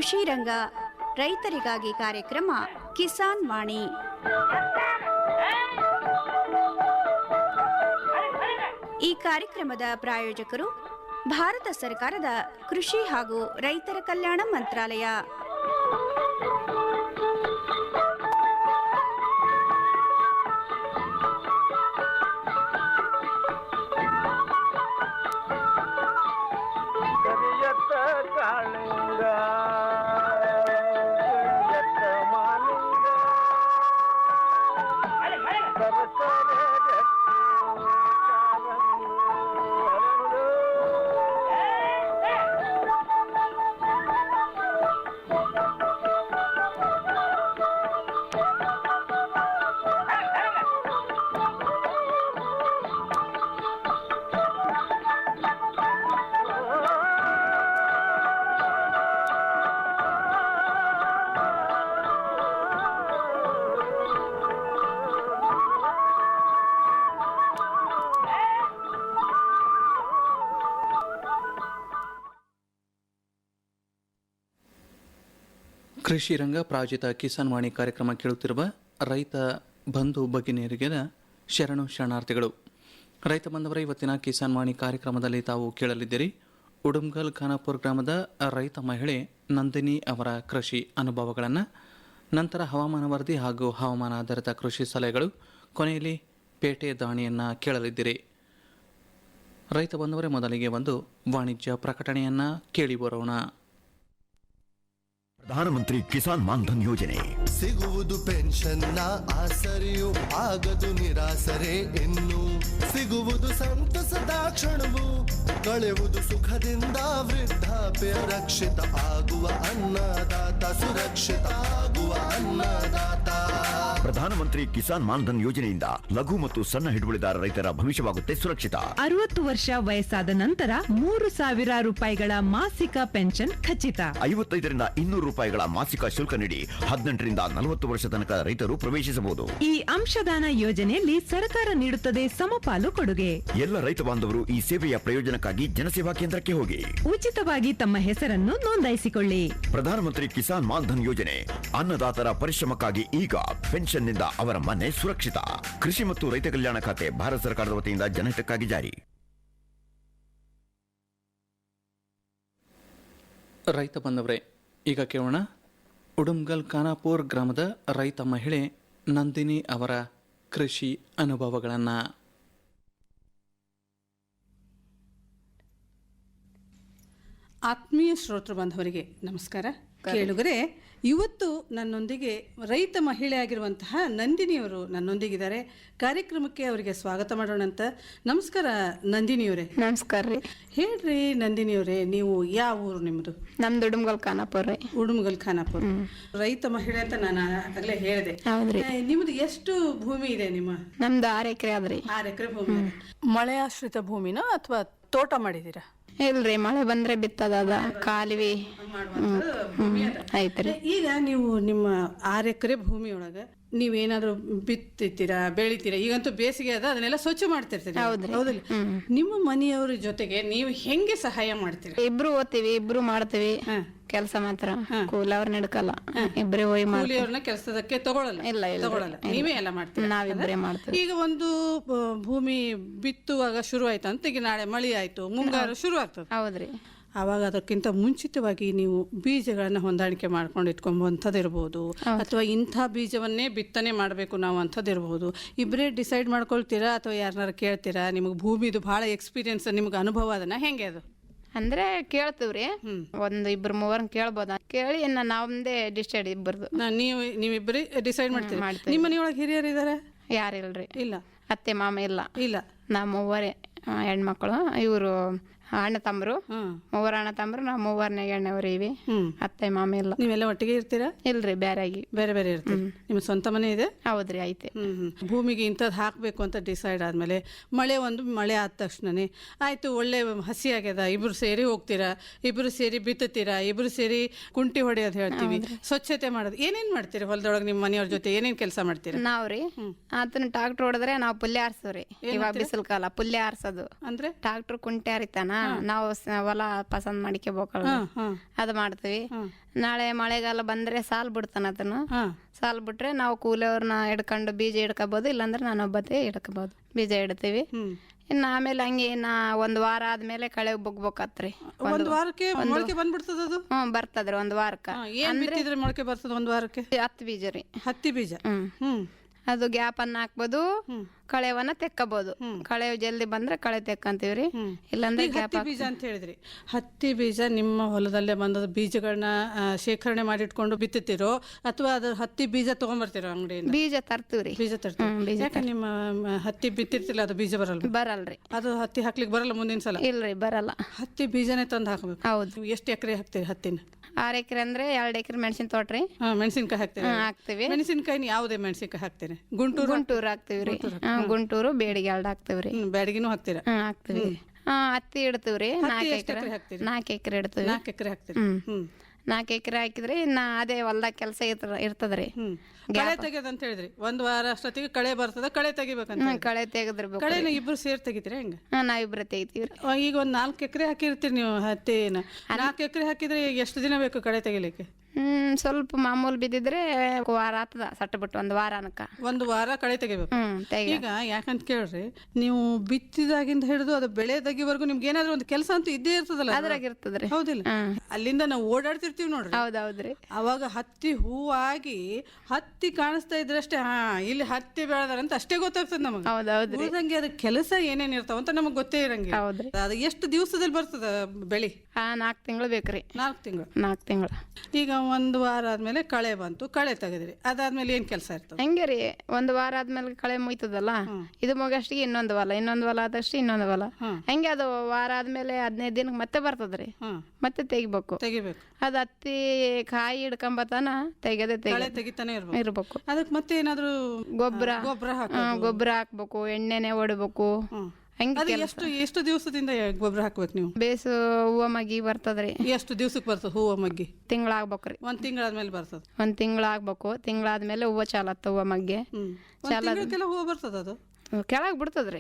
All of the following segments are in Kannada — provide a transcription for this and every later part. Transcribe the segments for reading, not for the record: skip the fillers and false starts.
ಕೃಷಿ ರಂಗ ರೈತರಿಗಾಗಿ ಕಾರ್ಯಕ್ರಮ ಕಿಸಾನ್ ವಾಣಿ. ಈ ಕಾರ್ಯಕ್ರಮದ ಪ್ರಾಯೋಜಕರು ಭಾರತ ಸರ್ಕಾರದ ಕೃಷಿ ಹಾಗೂ ರೈತರ ಕಲ್ಯಾಣ ಮಂತ್ರಾಲಯ. ಕೃಷಿ ರಂಗ ಪ್ರಾಯೋಜಿತ ಕಿಸಾನ್ ವಾಣಿ ಕಾರ್ಯಕ್ರಮ ಕೇಳುತ್ತಿರುವ ರೈತ ಬಂಧು ಭಗಿನಿಯರಿಗೆ ಶರಣು ಶರಣಾರ್ಥಿಗಳು. ರೈತ ಬಂಧುವರ ಇವತ್ತಿನ ಕಿಸಾನ್ ವಾಣಿ ಕಾರ್ಯಕ್ರಮದಲ್ಲಿ ತಾವು ಕೇಳಲಿದ್ದೀರಿ ಉಡುಮ್ಗಲ್ ಖಾನಾಪುರ ಗ್ರಾಮದ ರೈತ ಮಹಿಳೆ ನಂದಿನಿ ಅವರ ಕೃಷಿ ಅನುಭವಗಳನ್ನು, ನಂತರ ಹವಾಮಾನ ವರದಿ ಹಾಗೂ ಹವಾಮಾನ ಆಧಾರಿತ ಕೃಷಿ ಸಲಹೆಗಳು, ಕೊನೆಯಲ್ಲಿ ಪೇಟೆ ದಾಣಿಯನ್ನು ಕೇಳಲಿದ್ದೀರಿ. ರೈತ ಬಂಧುವರೇ, ಮೊದಲಿಗೆ ಒಂದು ವಾಣಿಜ್ಯ ಪ್ರಕಟಣೆಯನ್ನು ಕೇಳಿ ಬರೋಣ. ಪ್ರಧಾನಮಂತ್ರಿ ಕಿಸಾನ್ ಮಾನ್ಧನ್ ಯೋಜನೆ ಸಿಗುವುದು ಪೆನ್ಷನ್ನ ಆಸರೆಯು ಆಗದು ನಿರಾಸರೆ ಇನ್ನು ಸಿಗುವುದು ಸಂತಸದ ಕ್ಷಣವು ಕಳೆಯುವುದು ಸುಖದಿಂದ ವೃದ್ಧಾಪ್ಯ ರಕ್ಷಿತ ಆಗುವ ಅನ್ನದಾತ ಸುರಕ್ಷಿತ ಆಗುವ ಅನ್ನದಾತ. ಪ್ರಧಾನಮಂತ್ರಿ ಕಿಸಾನ್ ಮಾನ್ಧನ್ ಯೋಜನೆಯಿಂದ ಲಘು ಮತ್ತು ಸಣ್ಣ ಹಿಡುವಳಿದಾರ ರೈತರ ಭವಿಷ್ಯವಾಗುತ್ತೆ ಸುರಕ್ಷಿತ. 60 ವರ್ಷ ವಯಸ್ಸಾದ ನಂತರ 3,000 ರೂಪಾಯಿಗಳ ಮಾಸಿಕ ಪೆನ್ಷನ್ ಖಚಿತ. 55ರಿಂದ 200 ರೂಪಾಯಿಗಳ ಮಾಸಿಕ ಶುಲ್ಕ ನೀಡಿ 18ರಿಂದ 40 ವರ್ಷ ತನಕ ರೈತರು ಪ್ರವೇಶಿಸಬಹುದು. ಈ ಅಂಶದಾನ ಯೋಜನೆಯಲ್ಲಿ ಸರ್ಕಾರ ನೀಡುತ್ತದೆ ಸಮಪಾಲು ಕೊಡುಗೆ. ಎಲ್ಲ ರೈತ ಬಾಂಧವರು ಈ ಸೇವೆಯ ಪ್ರಯೋಜನಕ್ಕಾಗಿ ಜನಸೇವಾ ಕೇಂದ್ರಕ್ಕೆ ಹೋಗಿ ಉಚಿತವಾಗಿ ತಮ್ಮ ಹೆಸರನ್ನು ನೋಂದಾಯಿಸಿಕೊಳ್ಳಿ. ಪ್ರಧಾನಮಂತ್ರಿ ಕಿಸಾನ್ ಮಾನ್ಧನ್ ಯೋಜನೆ ಅನ್ನದಾತರ ಪರಿಶ್ರಮಕ್ಕಾಗಿ ಈಗ, ಪೆನ್ಷನ್ನಿಂದ ಅವರ ಮನೆ ಸುರಕ್ಷಿತ. ಕೃಷಿ ಮತ್ತು ರೈತ ಕಲ್ಯಾಣ ಖಾತೆ ಭಾರತ ಸರ್ಕಾರದ ವತಿಯಿಂದ ಜನಹಿತಕ್ಕಾಗಿ ಜಾರಿ. ರೈತ ಬಂದವರೇ, ಈಗ ಕೇಳೋಣ ಉಡುಮ್ಗಲ್ ಖಾನಾಪುರ ಗ್ರಾಮದ ರೈತ ಮಹಿಳೆ ನಂದಿನಿ ಅವರ ಕೃಷಿ ಅನುಭವಗಳನ್ನು. ಆತ್ಮೀಯ ಶ್ರೋತೃ ಬಾಂಧವರಿಗೆ ನಮಸ್ಕಾರ. ಕೇಳುಗರೆ, ಇವತ್ತು ನನ್ನೊಂದಿಗೆ ರೈತ ಮಹಿಳೆಯಾಗಿರುವಂತಹ ನಂದಿನಿಯವರು ನನ್ನೊಂದಿಗಿದ್ದಾರೆ. ಕಾರ್ಯಕ್ರಮಕ್ಕೆ ಅವರಿಗೆ ಸ್ವಾಗತ ಮಾಡೋಣಂತ. ನಮಸ್ಕಾರ ನಂದಿನಿಯವರೇ. ನಮಸ್ಕಾರ ರೀ. ಹೇಳ್ರಿ ನಂದಿನಿಯವರೇ, ನೀವು ಯಾವ ಊರು ನಿಮ್ಮದು? ನಮ್ದು ಉಡುಮ್ಗಲ್ ಖಾನಾಪುರ ರೀ. ಉಡುಮ್ಗಲ್ ಖಾನಾಪುರ. ರೈತ ಮಹಿಳೆ ಅಂತ ನಾನು ಆಗಲೇ ಹೇಳಿದೆ. ಹೌದ್ರಿ. ನಿಮ್ದು ಎಷ್ಟು ಭೂಮಿ ಇದೆ? ನಿಮ್ಮ ನಮ್ದು 6 ಎಕರೆ ಅದ್ರಿ. 6 ಎಕರೆ ಭೂಮಿ. ಮಳೆ ಆಶ್ರಿತ ಭೂಮಿನೋ ಅಥವಾ ತೋಟ ಮಾಡಿದೀರಾ? ಇಲ್ರಿ, ಮಳೆ ಬಂದ್ರೆ ಬಿತ್ತದ ಕಾಲುವೆ ಐತ್ರಿ. ಈಗ ನೀವು ನಿಮ್ಮ 6 ಎಕರೆ ಭೂಮಿಯೊಳಗ ನೀವೇನಾದ್ರೂ ಬಿತ್ತಿರ್ತೀರಾ, ಬೆಳಿತೀರಾ? ಈಗಂತೂ ಬೇಸಿಗೆ ಅದ, ಅದನ್ನೆಲ್ಲ ಸ್ವಚ್ಛ ಮಾಡ್ತಿರ್ತೀರಿ, ಹೌದಿಲ್ಲ? ನಿಮ್ಮ ಮನೆಯವ್ರ ಜೊತೆಗೆ ನೀವು ಹೆಂಗೆ ಸಹಾಯ ಮಾಡ್ತೀರಾ? ಇಬ್ರು ಓದ್ತೀವಿ, ಇಬ್ರು ಮಾಡ್ತೀವಿ ಕೆಲಸ. ಮಾತ್ರ ಕೂಲವ್ರ ನಡ್ಕಲ್ಲ, ಇಬ್ರೇ ಹೋಗಿ ಕೂಲಿಯವ್ರನ್ನ ಕೆಲಸದಕ್ಕೆ ತಗೊಳಲ್ಲ? ಇಲ್ಲ, ನೀವೇ ಎಲ್ಲ ಮಾಡ್ತೀವಿ? ನಾವಿಬ್ರೇ ಮಾಡ್ತೀವಿ. ಈಗ ಒಂದು ಭೂಮಿ ಬಿತ್ತುವಾಗ ಶುರು ಆಯ್ತು ಅಂತ, ಈಗ ನಾಳೆ ಮಳಿ ಆಯ್ತು, ಮುಂಗಾರು ಶುರು ಆಗ್ತದೆ. ಹೌದ್ರಿ. ಆವಾಗ ಅದಕ್ಕಿಂತ ಮುಂಚಿತವಾಗಿ ನೀವು ಬೀಜಗಳನ್ನ ಹೊಂದಾಣಿಕೆ ಮಾಡ್ಕೊಂಡು ಇಟ್ಕೊಂಬಂಥದ್ದು ಇರ್ಬೋದು, ಅಥವಾ ಇಂಥ ಬೀಜವನ್ನೇ ಬಿತ್ತನೆ ಮಾಡಬೇಕು ನಾವು ಅಂಥದ್ದು ಇರ್ಬೋದು. ಇಬ್ಬರೇ ಡಿಸೈಡ್ ಮಾಡ್ಕೊಳ್ತೀರಾ ಅಥವಾ ಯಾರನ್ನಾರು ಕೇಳ್ತೀರಾ? ನಿಮಗೆ ಭೂಮಿದು ಭಾಳ ಎಕ್ಸ್ಪೀರಿಯನ್ಸ್, ನಿಮ್ಗೆ ಅನುಭವ ಅದನ್ನ ಹೆಂಗೆ ಅದು? ಅಂದ್ರೆ ಕೇಳ್ತೀವ್ರಿ, ಒಂದು 2-3 ಕೇಳ್ಬೋದ, ಕೇಳಿ ನಾವಂದೇ ಡಿಸೈಡ್ ಇಬ್ಬರದು. ನೀವಿಬ್ಬರೇ ಡಿಸೈಡ್ ಮಾಡ್ತೀರಿ? ನಿಮ್ಮ ಮನೆಯೊಳಗೆ ಹಿರಿಯರು ಇದಾರೆ? ಯಾರಿಲ್ರಿ. ಇಲ್ಲ. ಅತ್ತೆ ಮಾಮ ಇಲ್ಲ. ನಾ 3 ಹೆಣ್ಮಕ್ಳು, ಇವರು ಅಣ್ಣ ತಮ್ಮರು, 3 ಅಣ್ಣ ತಮ್ಮರು, ನಾವು 3ನೇ ಎಣ್ಣೆವ್ರು ಇವಿ. ಅತ್ತೆ ಮಾಮ ಇಲ್ಲ. ನೀವೆಲ್ಲ ಒಟ್ಟಿಗೆ ಇರ್ತೀರಾ? ಇಲ್ರಿ, ಬೇರೆ ಬೇರೆ ಇರ್ತೀರಿ. ನಿಮ್ಮ ಸ್ವಂತ ಮನೆ ಇದೆ? ಹೌದ್ರಿ, ಐತೆ. ಭೂಮಿಗೆ ಇಂಥದ್ದು ಹಾಕಬೇಕು ಅಂತ ಡಿಸೈಡ್ ಆದ್ಮೇಲೆ ಮಳೆ ಆದ ತಕ್ಷಣನೇ ಆಯ್ತು, ಒಳ್ಳೆ ಹಸಿ ಆಗ್ಯದ, ಇಬ್ರು ಸೇರಿ ಹೋಗ್ತೀರಾ, ಇಬ್ರು ಸೇರಿ ಬಿತ್ತುತ್ತೀರಾ, ಇಬ್ರು ಸೇರಿ ಕುಂಟಿ ಹೊಡೆಯೋದು ಹೇಳ್ತೀವಿ, ಸ್ವಚ್ಛತೆ ಮಾಡೋದು, ಏನೇನ್ ಮಾಡ್ತೀರಿ ಹೊಲದೊಳಗೆ? ನಿಮ್ಮ ಮನೆಯವ್ರ ಜೊತೆ ಏನೇನ್ ಕೆಲಸ ಮಾಡ್ತೀರಾ? ನಾವ್ರಿ ಆತನ ಟ್ರಾಕ್ಟರ್ ಹೊಡೆದ್ರೆ ನಾವು ಪುಲ್ಯ ಆರ್ಸೋರಿ. ಇವಾಗ ಬಿಸಿಲು ಕಾಲ, ಪುಲ್ಯ ಆರ್ಸೋದು ಅಂದ್ರೆ ಟ್ರಾಕ್ಟರ್ ಕುಂಟೆ ಹರಿತಾನ, ನಾವು ಹೊಲ ಪಸಂದ್ ಮಾಡ್ಕೋಬೇಕಲ್ಲ ಅದು ಮಾಡ್ತೀವಿ. ನಾಳೆ ಮಳೆಗಾಲ ಬಂದ್ರೆ ಸಾಲ್ ಬಿಡ್ತಾನ ಅದನ್ನು. ಸಾಲ್ ಬಿಟ್ರೆ ನಾವು ಕೂಲಿಯವ್ರನ್ನ ಹಿಡ್ಕೊಂಡು ಬೀಜ ಹಿಡ್ಕೋಬಹುದು, ಇಲ್ಲಾಂದ್ರೆ ನಾನು ಒಬ್ಬತ್ತೆ ಹಿಡ್ಕೋಬಹುದು. ಬೀಜ ಇಡ್ತೀವಿ. ಇನ್ನು ಆಮೇಲೆ ಹಂಗೆ ಒಂದ್ ವಾರ ಆದ್ಮೇಲೆ ಕಳೆ ಬಗ್ಬೇಕಾತ್ರಿ. ಒಂದ್ ವಾರಕ್ಕೆ ಮೊಳಕೆ ಬಂದ್ಬಿಡ್ತದ ಅದು? ಬರ್ತದ್ರಿ ಒಂದ್ ವಾರಕ್ಕ. ಏನ್ ಬಿತ್ತಿದ್ರೆ ಮೊಳಕೆ ಬರ್ತದ ಒಂದ್ ವಾರಕ್ಕೆ? ಹತ್ತಿ ಬೀಜ ರೀ. ಹತ್ತಿ ಬೀಜ. ಅದು ಗ್ಯಾಪ್ ಅನ್ನ ಹಾಕ್ಬೋದು, ಕಳೆವನ್ನ ತೆಕ್ಕಬಹುದು. ಕಳೆ ಜಲ್ದಿ ಬಂದ್ರೆ ಕಳೆ ತೆಕ್ಕಂತೀವ್ರಿ, ಇಲ್ಲಾಂದ್ರೆ ಗ್ಯಾಪ್. ಹತ್ತಿ ಬೀಜ ಅಂತ ಹೇಳಿದ್ರಿ, ಹತ್ತಿ ಬೀಜ ನಿಮ್ಮ ಹೊಲದಲ್ಲೇ ಬಂದದ ಬೀಜಗಳನ್ನ ಶೇಖರಣೆ ಮಾಡಿಟ್ಕೊಂಡು ಬಿತ್ತುತ್ತೀರೋ ಅಥವಾ ಅದು ಹತ್ತಿ ಬೀಜ ತಗೊಂಡ್ಬರ್ತೀರೋ ಅಂಗಡಿಯಿಂದ? ಬೀಜ ತರ್ತೀವ್ರಿ. ಬೀಜ ತರ್ತೀವಿ. ಯಾಕೆ ನಿಮ್ಮ ಹತ್ತಿ ಬಿತ್ತಿರ್ತಿಲ್ಲ ಅದು ಬೀಜ ಬರಲ್ಲ? ಬರಲ್ರಿ. ಅದು ಹತ್ತಿ ಹಾಕ್ಲಿಕ್ಕೆ ಬರಲ್ಲ ಮುಂದಿನ ಸಲ? ಇಲ್ರಿ, ಬರಲ್ಲ. ಹತ್ತಿ ಬೀಜನೇ ತಂದು ಹಾಕ್ಬೇಕು. ಹೌದು. ಎಷ್ಟು ಎಕರೆ ಹಾಕ್ತೀರಿ ಹತ್ತಿನ? 6 ಎಕರೆ ಅಂದ್ರೆ 2 ಎಕರೆ ಮೆಣಸಿನ ತೋಟ್ರಿ. ಮೆಣಸಿನ್ಕಾಯಿ ಹಾಕ್ತೀವಿ. ಹಾಕ್ತಿವಿ. ಮೆಣಸಿನ್ಕಾಯಿ ಯಾವುದೇ ಮೆಣಸಿನ್ಕಾಯಿ ಹಾಕ್ತೀರಿ? ಗುಂಟೂರು ಹಾಕ್ತಿವ್ರಿ. ಗುಂಟೂರು ಬೇಡಿಗೆ 2 ಹಾಕ್ತಿವ್ರಿ. ಬ್ಯಾಡಗಿನೂ ಹಾಕ್ತೀರಾ? ಹಾಕ್ತಿವಿ. ಹತ್ತಿ ಇಡ್ತೀವ್ರಿ. 4 ಎಕರೆ ಇಡ್ತೀವಿ. 4 ಎಕರೆ ಹಾಕ್ತೀವಿ. 4 ಎಕರೆ ಹಾಕಿದ್ರೆ ಇನ್ನ ಅದೇ ಹೊಲ್ದಾಗ ಕೆಲಸ ಇರ್ತದ್ರಿ. ಕಳೆ ತೆಗೆದಂತ ಹೇಳಿದ್ರಿ, ಒಂದ್ ವಾರ ಅಷ್ಟೊತ್ತಿಗೆ ಕಳೆ ಬರ್ತದ, ಕಳೆ ತೆಗಿಬೇಕಂತ. ಕಳೆ ತೆಗೆದಿರ್ಬೇಕು. ಕಳೆನ ಇಬ್ರು ಸೇರ್ ತೆಗಿತೀರಿ ಹೆಂಗ? ನಾವಿಬ್ರು ತೆಗಿತೀವ್ರಿ. ಈಗ ಒಂದ್ 4 ಎಕರೆ ಹಾಕಿರ್ತೀರಿ ನೀವು ಹತ್ತಿನ. 4 ಎಕರೆ ಹಾಕಿದ್ರೆ ಎಷ್ಟು ದಿನ ಬೇಕು ಕಳೆ ತೆಗಿಲಿಕ್ಕೆ? ಸ್ವಲ್ಪ ಮಾಮೂಲು ಬಿದ್ದಿದ್ರೆ ವಾರ ಆತದ, ಸಟ್ಟ ಬಿಟ್ಟು 1 ವಾರ ಅನಕ. 1 ವಾರ ಕಳೆ ತೆಗಿಬೇಕು. ಈಗ ಯಾಕಂತ ಕೇಳ್ರಿ, ನೀವು ಬಿತ್ತಿದಾಗಿಂದ ಹಿಡಿದು ಅದು ಬೆಳೆ ತೆಗಿವರೆಗೂ ನಿಮ್ಗೆ ಏನಾದ್ರು ಒಂದು ಕೆಲಸ ಅಂತೂ ಇದ್ದೇ ಇರ್ತದಲ್ಲ? ಅದ್ರಾಗ ಇರ್ತದ್ರಿ. ಹೌದಿಲ್ಲ? ಅಲ್ಲಿಂದ ನಾವು ಓಡಾಡ್ತಿರ್ತೀವಿ ನೋಡ್ರಿ. ಹೌದೌದ್ರಿ. ಅವಾಗ ಹತ್ತಿ ಹೂವಾಗಿ ಹತ್ತಿ ಕಾಣಿಸ್ತಾ ಇದ್ರಷ್ಟೇ ಇಲ್ಲಿ ಹತ್ತಿ ಬೆಳೆದಾರಂತ ಅಷ್ಟೇ ಗೊತ್ತಾಗ್ತದೆ ನಮಗೆ. ಹೌದೌದ್ರಿ. ಉಳಿದಂಗೆ ಅದ ಕೆಲಸ ಏನೇನ್ ಇರ್ತಾವ ಅಂತ ನಮಗ್ ಗೊತ್ತೇ ಇರಂಗಿಲ್ಲ. ಹೌದ್ರಿ. ಅದು ಎಷ್ಟು ದಿವಸದಲ್ಲಿ ಬರ್ತದ ಬೆಳಿ? 4 ತಿಂಗಳು ಬೇಕ್ರಿ. 4 ತಿಂಗಳು. 4 ತಿಂಗಳು. ಈಗ 1 ವಾರ ಆದ್ಮೇಲೆ ಕಳೆ ಬಂತು, ಕಳೆ ತೆಗೆದ್ರಿ, ಅದಾದ್ಮೇಲೆ ಏನ್ ಕೆಲಸ ಇರ್ತದೆ? ಹಂಗೆ ರೀ, 1 ವಾರ ಆದ್ಮೇಲೆ ಕಳೆ ಮುಯ್ತದಲ್ಲ, ಇದು ಮುಗಷ್ಟಿಗೆ ಇನ್ನೊಂದು ಹೊಲ ಆದಷ್ಟು ಇನ್ನೊಂದು ಹೊಲ. ಹಂಗೆ ಅದು ವಾರ ಆದ್ಮೇಲೆ 15 ದಿನಕ್ಕೆ ಮತ್ತೆ ಬರ್ತದ್ರಿ. ಮತ್ತೆ ತೆಗಿಬೇಕು. ಅದು ಹತ್ತಿ ಕಾಯಿ ಹಿಡ್ಕೊಂಬತಾನ ತೆಗೆದೇ ತೆಗಿತಾನೆ ಇರ್ಬೇಕು. ಅದಕ್ಕೆ ಮತ್ತೆ ಏನಾದ್ರು ಗೊಬ್ಬರ ಹಾಕ್ಬೇಕು, ಎಣ್ಣೆನೆ ಹೊಡಿಬೇಕು. ಎಷ್ಟು ದಿವಸದಿಂದ ಗೊಬ್ಬರ ಹಾಕ್ಬೇಕು ನೀವು? ಬೇಸು ಹೂವ ಮಗ್ಗಿ ಬರ್ತದ್ರಿ. ಎಷ್ಟು ದಿವ್ಸಕ್ಕೆ ಬರ್ತದ ಹೂವ ಮಗ್ಗಿ? ತಿಂಗಳಾಗ್ಬೇಕ್ರಿ. 1 ತಿಂಗಳಾದ್ಮೇಲೆ ಬರ್ತದ? 1 ತಿಂಗಳಾಗ್ಬೇಕು. ತಿಂಗಳಾದ್ಮೇಲೆ ಹೂವ ಚಾಲತ್ತ. ಹೂವ ಮಗ್ಗೆ ಹೂವ ಬರ್ತದ. ಅದು ಕೆಳಗ್ ಬಿಡ್ತದ್ರಿ.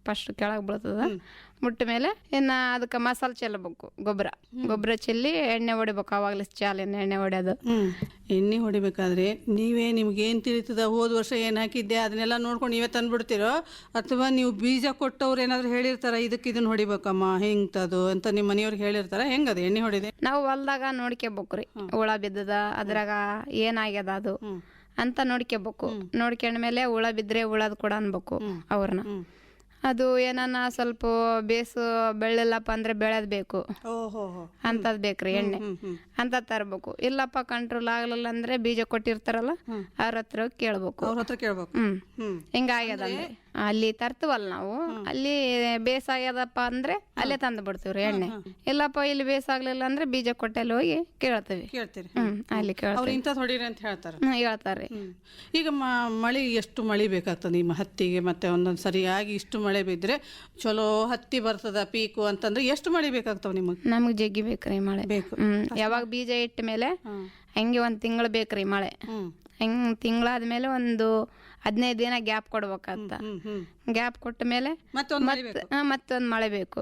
ಫಸ್ಟ್ ಕೆಳಗ್ ಬಿಡ್ತದ. ಮುಟ್ಟ ಮೇಲೆ ಇನ್ನ ಅದಕ್ಕೆ ಮಸಾಲೆ ಚೆಲ್ಲಬೇಕು. ಗೊಬ್ಬರ ಚೆಲ್ಲಿ ಎಣ್ಣೆ ಹೊಡಿಬೇಕು. ಅವಾಗ್ಲೇ ಎಣ್ಣೆ ಹೊಡೆಯೋದು. ಎಣ್ಣೆ ಹೊಡಿಬೇಕಾದ್ರೆ ನಿಮ್ಗೆ ಏನ್ ತಿಳಿತದ, ಹೋದ ವರ್ಷ ಏನ್ ಹಾಕಿದ್ದೆ ಅದನ್ನೆಲ್ಲ ನೋಡ್ಕೊಂಡು ನೀವೇ ತಂದ್ಬಿಡ್ತೀರೋ ಅಥವಾ ನೀವು ಬೀಜ ಕೊಟ್ಟವ್ರು ಏನಾದ್ರು ಹೇಳಿರ್ತಾರ ಇದನ್ನ ಹೊಡಿಬೇಕಮ್ಮ ಹಿಂಗ್ತದು ಅಂತ ನಿಮ್ಮ ಮನೆಯವ್ರಿಗೆ ಹೇಳಿರ್ತಾರ? ಹೆಂಗದ ಎಣ್ಣೆ ಹೊಡಿದೆ? ನಾವು ಹೊಲ್ದಾಗ ನೋಡ್ಕೋಬೇಕ್ರಿ. ಹುಳ ಬಿದ್ದದ, ಅದ್ರಾಗ ಏನಾಗ್ಯದ ಅದು ಅಂತ ನೋಡ್ಕೋಬೇಕು. ನೋಡ್ಕೊಂಡ್ಮೇಲೆ ಹುಳ ಬಿದ್ರೆ ಹುಳದ್ ಕೂಡ ಅನ್ಬೇಕು ಅವ್ರನ್ನ. ಅದು ಏನಾನ ಸ್ವಲ್ಪ ಬೇಸು ಬೆಳ್ಳಿಲ್ಲಪ್ಪ ಅಂದ್ರೆ ಬೆಳೆದ್ ಬೇಕು ಅಂತದ್ ಬೇಕ್ರಿ. ಎಣ್ಣೆ ಅಂತ ತರ್ಬೇಕು. ಇಲ್ಲಪ್ಪ ಕಂಟ್ರೋಲ್ ಆಗ್ಲಿಲ್ಲ ಅಂದ್ರೆ ಬೀಜ ಕೊಟ್ಟಿರ್ತಾರಲ್ಲ ಅವ್ರ ಹತ್ರ ಕೇಳ್ಬೇಕು. ಹಿಂಗಾಗ್ಯದ ಅಂದ್ರೆ ಅಲ್ಲಿ ತರ್ತೀವಲ್ಲ ನಾವು, ಅಲ್ಲಿ ಬೇಸಾಗ್ಯದಪ್ಪ ಅಂದ್ರೆ ಅಲ್ಲೇ ತಂದು ಬಿಡ್ತೀವ್ರಿ ಎಣ್ಣೆ. ಇಲ್ಲಪ್ಪ ಇಲ್ಲಿ ಬೇಸಾಗ್ಲಿಲ್ಲ ಅಂದ್ರೆ ಬೀಜ ಕೊಟ್ಟಲ್ಲಿ ಹೋಗಿ ಕೇಳ್ತೀವಿ. ಅಲ್ಲಿ ಹೇಳ್ತಾರೆ. ಈಗ ಮಳಿ ಎಷ್ಟು ಮಳಿ ಬೇಕಾಗ್ತದೆ ನಿಮ್ಮ ಹತ್ತಿಗೆ? ಮತ್ತೆ ಒಂದೊಂದ್ ಸರಿಯಾಗಿ ಇಷ್ಟು ಮಳೆ ಬಿದ್ರೆ ಚಲೋ ಹತ್ತಿ ಬರ್ತದ ಪೀಕು ಅಂತಂದ್ರೆ ಎಷ್ಟು ಮಳಿ ಬೇಕಾಗ್ತಾವ ನಿಮಗೆ? ನಮಗ್ ಜಗ್ಗಿ ಬೇಕ್ರಿ ಮಳೆ. ಬೇಕು. ಯಾವಾಗ ಬೀಜ ಇಟ್ಟ ಮೇಲೆ ಹಂಗೆ 1 ತಿಂಗಳು ಬೇಕ್ರಿ ಮಳೆ. ಹೆಂಗ್ ತಿಂಗಳಾದ್ಮೇಲೆ ಒಂದು 15 ದಿನ ಗ್ಯಾಪ್ ಕೊಡ್ಬೇಕಂತ. ಗ್ಯಾಪ್ ಕೊಟ್ಟ ಮೇಲೆ ಮತ್ತೊಂದ್ ಮಳೆ ಬೇಕು.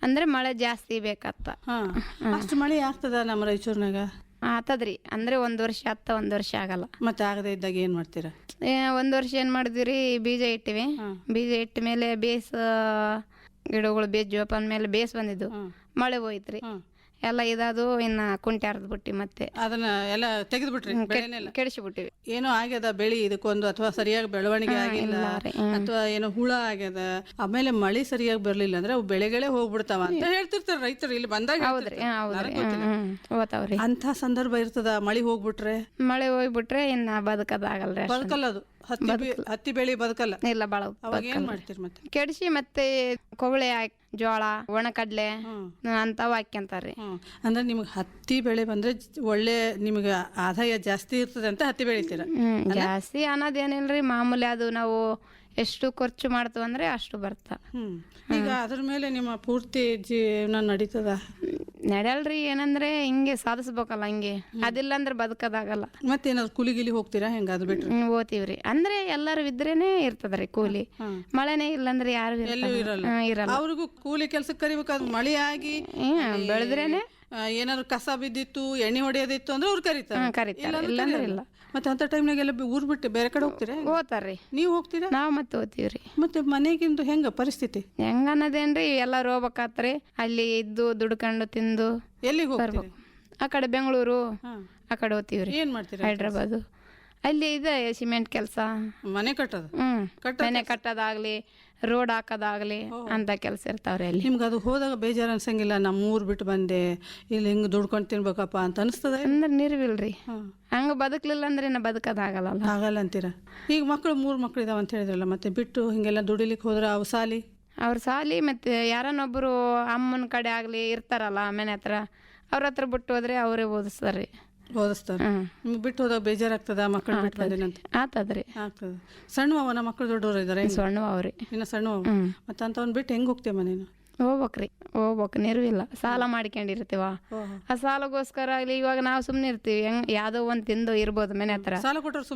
ಅಂದ್ರೆ ಮಳೆ ಜಾಸ್ತಿ ಬೇಕತ್ತ. ಅಷ್ಟು ಮಳೆ ಆಗ್ತದ ನಮ್ಮ ರಾಯಚೂರ್ನಾಗ? ಆತದ್ರಿ. ಅಂದ್ರೆ 1 ವರ್ಷ ಆತ, 1 ವರ್ಷ ಆಗಲ್ಲ. ಮತ್ತೆ ಆಗದೆ ಇದ್ದಾಗ ಏನ್ ಮಾಡ್ತೀರಾ? 1 ವರ್ಷ ಏನ್ ಮಾಡಿದ್ವಿ, ಬೀಜ ಇಟ್ಟಿವಿ. ಬೀಜ ಇಟ್ಟ ಮೇಲೆ ಬೇಸ್ ಗಿಡಗಳು ಜೋಪಾನ ಮೇಲೆ ಬೇಸ್ ಬಂದಿದ್ದು, ಮಳೆ ಹೋಯ್ತ್ರಿ. ಎಲ್ಲ ಇದಾದು ಇನ್ನ ಕುಂಟೆ ಹರಿದ್ ಬಿಟ್ಟಿ ಮತ್ತೆ ಅದನ್ನ ಎಲ್ಲ ತೆಗೆದು ಬಿಟ್ರಿ, ಕೆಡಿಸಿ ಬಿಟ್ಟಿವಿ. ಏನೋ ಆಗ್ಯದ ಬೆಳಿ ಇದಕ್ಕೊಂದು, ಅಥವಾ ಸರಿಯಾಗಿ ಬೆಳವಣಿಗೆ ಆಗಿಲ್ಲ, ಅಥವಾ ಏನೋ ಹುಳ ಆಗ್ಯದ, ಆಮೇಲೆ ಮಳಿ ಸರಿಯಾಗಿ ಬರ್ಲಿಲ್ಲ ಅಂದ್ರೆ ಅವು ಬೆಳೆಗಳೇ ಹೋಗ್ಬಿಡ್ತಾವ ಅಂತ ಹೇಳ್ತಿರ್ತಾರೆ ರೈತರು ಇಲ್ಲಿ ಬಂದಾಗ. ಅಂತ ಸಂದರ್ಭ ಇರ್ತದ. ಮಳಿ ಹೋಗ್ಬಿಟ್ರೆ ಇನ್ನ ಬದುಕದಾಗಲ್ರಿ. ಬದುಕಲ್ಲ ಅದು ಹತ್ತಿ ಬೆಳಿ ಬದುಕಲ್ಲ. ಇಲ್ಲ, ಏನ್ ಮಾಡ್ತೀರಿ ಮತ್ತೆ? ಕೆಡಿಸಿ ಮತ್ತೆ ಕೊಗಳೆ ಜೋಳ, ಒಣಕಡ್ಲೆ ಅಂತಾವ್ ಹಾಕ್ಯಂತಾರ್ರಿ. ಅಂದ್ರೆ ನಿಮ್ಗೆ ಹತ್ತಿ ಬೆಳೆ ಬಂದ್ರೆ ಒಳ್ಳೆ ನಿಮ್ಗೆ ಆದಾಯ ಜಾಸ್ತಿ ಇರ್ತದೆ ಅಂತ ಹತ್ತಿ ಬೆಳಿತೀರ? ಜಾಸ್ತಿ ಅನ್ನೋದೇನಿಲ್ರಿ, ಮಾಮೂಲಿ. ಅದು ನಾವು ಎಷ್ಟು ಖರ್ಚು ಮಾಡ್ತೀವಿ ಅಂದ್ರೆ ಅಷ್ಟು ಬರ್ತಾ. ಈಗ ಅದ್ರ ಮೇಲೆ ನಿಮ್ಮ ಪೂರ್ತಿ ಜೀವನ ನಡೀತದ? ನಡೆಯಲ್ರಿ, ಏನಂದ್ರೆ ಹಿಂಗೆ ಸಾಧಿಸ್ಬೇಕಲ್ಲ ಹಂಗೆ, ಅದಿಲ್ಲ ಅಂದ್ರೆ ಬದುಕೋದಾಗಲ್ಲ. ಮತ್ತೇನಾದ್ರು ಕೂಲಿಗಿಲಿ ಹೋಗ್ತೀರಾ ಹೆಂಗಾದ್ರು ಬಿಟ್ರೆ? ಓದ್ತೀವ್ರಿ, ಅಂದ್ರೆ ಎಲ್ಲರೂ ಇದ್ರೇನೆ ಇರ್ತದ್ರಿ ಕೂಲಿ. ಮಳೆನೇ ಇಲ್ಲಂದ್ರೆ ಯಾರು ಇರಲ್ಲ. ಅವ್ರಿಗೂ ಕೂಲಿ ಕೆಲ್ಸಕ್ಕೆ ಕರಿಬೇಕಾದ್ರೆ ಮಳೆ ಆಗಿ ಬೆಳೆದ್ರೇನೆ ಏನಾದ್ರು ಕಸ ಬಿದ್ದಿತ್ತು, ಎಣ್ಣೆ ಹೊಡೆಯೋದಿತ್ತು ಅಂದ್ರೆ ಅವ್ರು ಕರೀತಾರೆ. ಇಲ್ಲಾಂದ್ರೆ ಇಲ್ಲ. ಮತ್ತೆ ಅಂತ ಟೈಮ್ನಾಗೆಲ್ಲ ಊರ್ ಬಿಟ್ಟು ಬೇರೆ ಕಡೆ ಹೋಗ್ತೀರಾ? ಓದ್ತಾರ್ರಿ. ನೀವು ಹೋಗ್ತೀರಾ? ನಾವ್ ಮತ್ತೆ ಓದ್ತೀವ್ರಿ. ಮತ್ತೆ ಮನೆಗಿಂದು ಹೆಂಗ ಪರಿಸ್ಥಿತಿ? ಹೆಂಗ ಅನ್ನೋದೇನ್ರಿ, ಎಲ್ಲಾರು ಹೋಗ್ಬೇಕಾತ್ರಿ, ಅಲ್ಲಿ ಇದ್ದು ದುಡ್ಕೊಂಡು ತಿಂದು ಎಲ್ಲಿಗೆ ಬರ್ಬೇಕು. ಆ ಕಡೆ ಬೆಂಗಳೂರು ಆ ಕಡೆ ಹೋಗ್ತೀವ್ರಿ. ಏನ್ ಮಾಡ್ತೀರಾ? ಹೈದ್ರಾಬಾದು ಅಲ್ಲಿ ಇದೆ ಸಿಮೆಂಟ್ ಕೆಲಸ, ಮನೆ ಕಟ್ಟೋದು, ಮನೆ ಕಟ್ಟೋದಾಗ್ಲಿ ರೋಡ್ ಹಾಕೋದಾಗ್ಲಿ ಅಂತ ಕೆಲಸ ಇರ್ತಾವ್ರಿ ಅಲ್ಲಿ. ನಿಮ್ಗೆ ಅದು ಹೋದಾಗ ಬೇಜಾರು ಅನ್ಸಂಗಿಲ್ಲ, ನಮ್ಮ ಊರ್ ಬಿಟ್ಟು ಬಂದೆ, ಇಲ್ಲಿ ಹಿಂಗ್ ದುಡ್ಕೊಂಡು ತಿನ್ಬೇಕಪ್ಪ ಅಂತ ಅನಿಸ್ತದ? ಅಂದ್ರೆ ನಿರ್ವಿಲ್ರಿ, ಹಂಗ ಬದುಕ್ಲಿಲ್ಲ ಅಂದ್ರೆ ನಾ ಬದುಕೋದಾಗಲ್ಲ. ಆಗಲ್ಲ ಅಂತೀರಾ? ಈಗ ಮಕ್ಕಳು 3 ಮಕ್ಳು ಇದಾವ ಅಂತ ಹೇಳಿದ್ರಲ್ಲ, ಮತ್ತೆ ಬಿಟ್ಟು ಹಿಂಗೆಲ್ಲ ದುಡಿಲಿಕ್ಕೆ ಹೋದ್ರೆ ಅವು ಸಾಲಿ ಅವ್ರ ಸಾಲಿ ಮತ್ತೆ ಯಾರನ್ನೊಬ್ರು ಅಮ್ಮನ ಕಡೆ ಆಗ್ಲಿ ಇರ್ತಾರಲ್ಲ ಮನೆ ಹತ್ರ, ಅವ್ರ ಹತ್ರ ಬಿಟ್ಟು ಹೋದ್ರೆ ಅವರೇ ಓದಿಸ್ತಾರ್ರಿ. ಓದಿಸ್ತಾರೆ. ನಿಮ್ಗೆ ಬಿಟ್ಟು ಹೋದಾಗ ಬೇಜಾರಾಗ್ತದ? ಮಕ್ಕಳು ಬಿಟ್ಟು ಬಂದಿನಂತ ಆತದ್ರಿ. ಆಗ್ತದ. ಸಣ್ಣವನ ಮಕ್ಕಳು ದೊಡ್ಡವರು ಇದಾರೆ? ಸಣ್ಣವ ಅವ್ರಿ, ಇನ್ನು ಸಣ್ಣವ. ಮತ್ತೆ ಅಂತವನ್ ಬಿಟ್ಟು ಹೆಂಗ್ ಹೋಗ್ತೇವ ನೀನು? ಹೋಗ್ಬೇಕು, ನೆರವಿಲ್ಲ, ಸಾಲ ಮಾಡ್ಕೊಂಡಿರ್ತೀವ. ಆ ಸಾಲಗೋಸ್ಕರ ಆಗ್ಲಿ ಇವಾಗ ನಾವು ಸುಮ್ನೆ ಇರ್ತೀವಿ, ಯಾವ್ದೋ ಒಂದ್ ತಿಂದು ಇರ್ಬೋದು ಮನೆ ಹತ್ರ. ಸಾಲ ಕೊಟ್ಟರು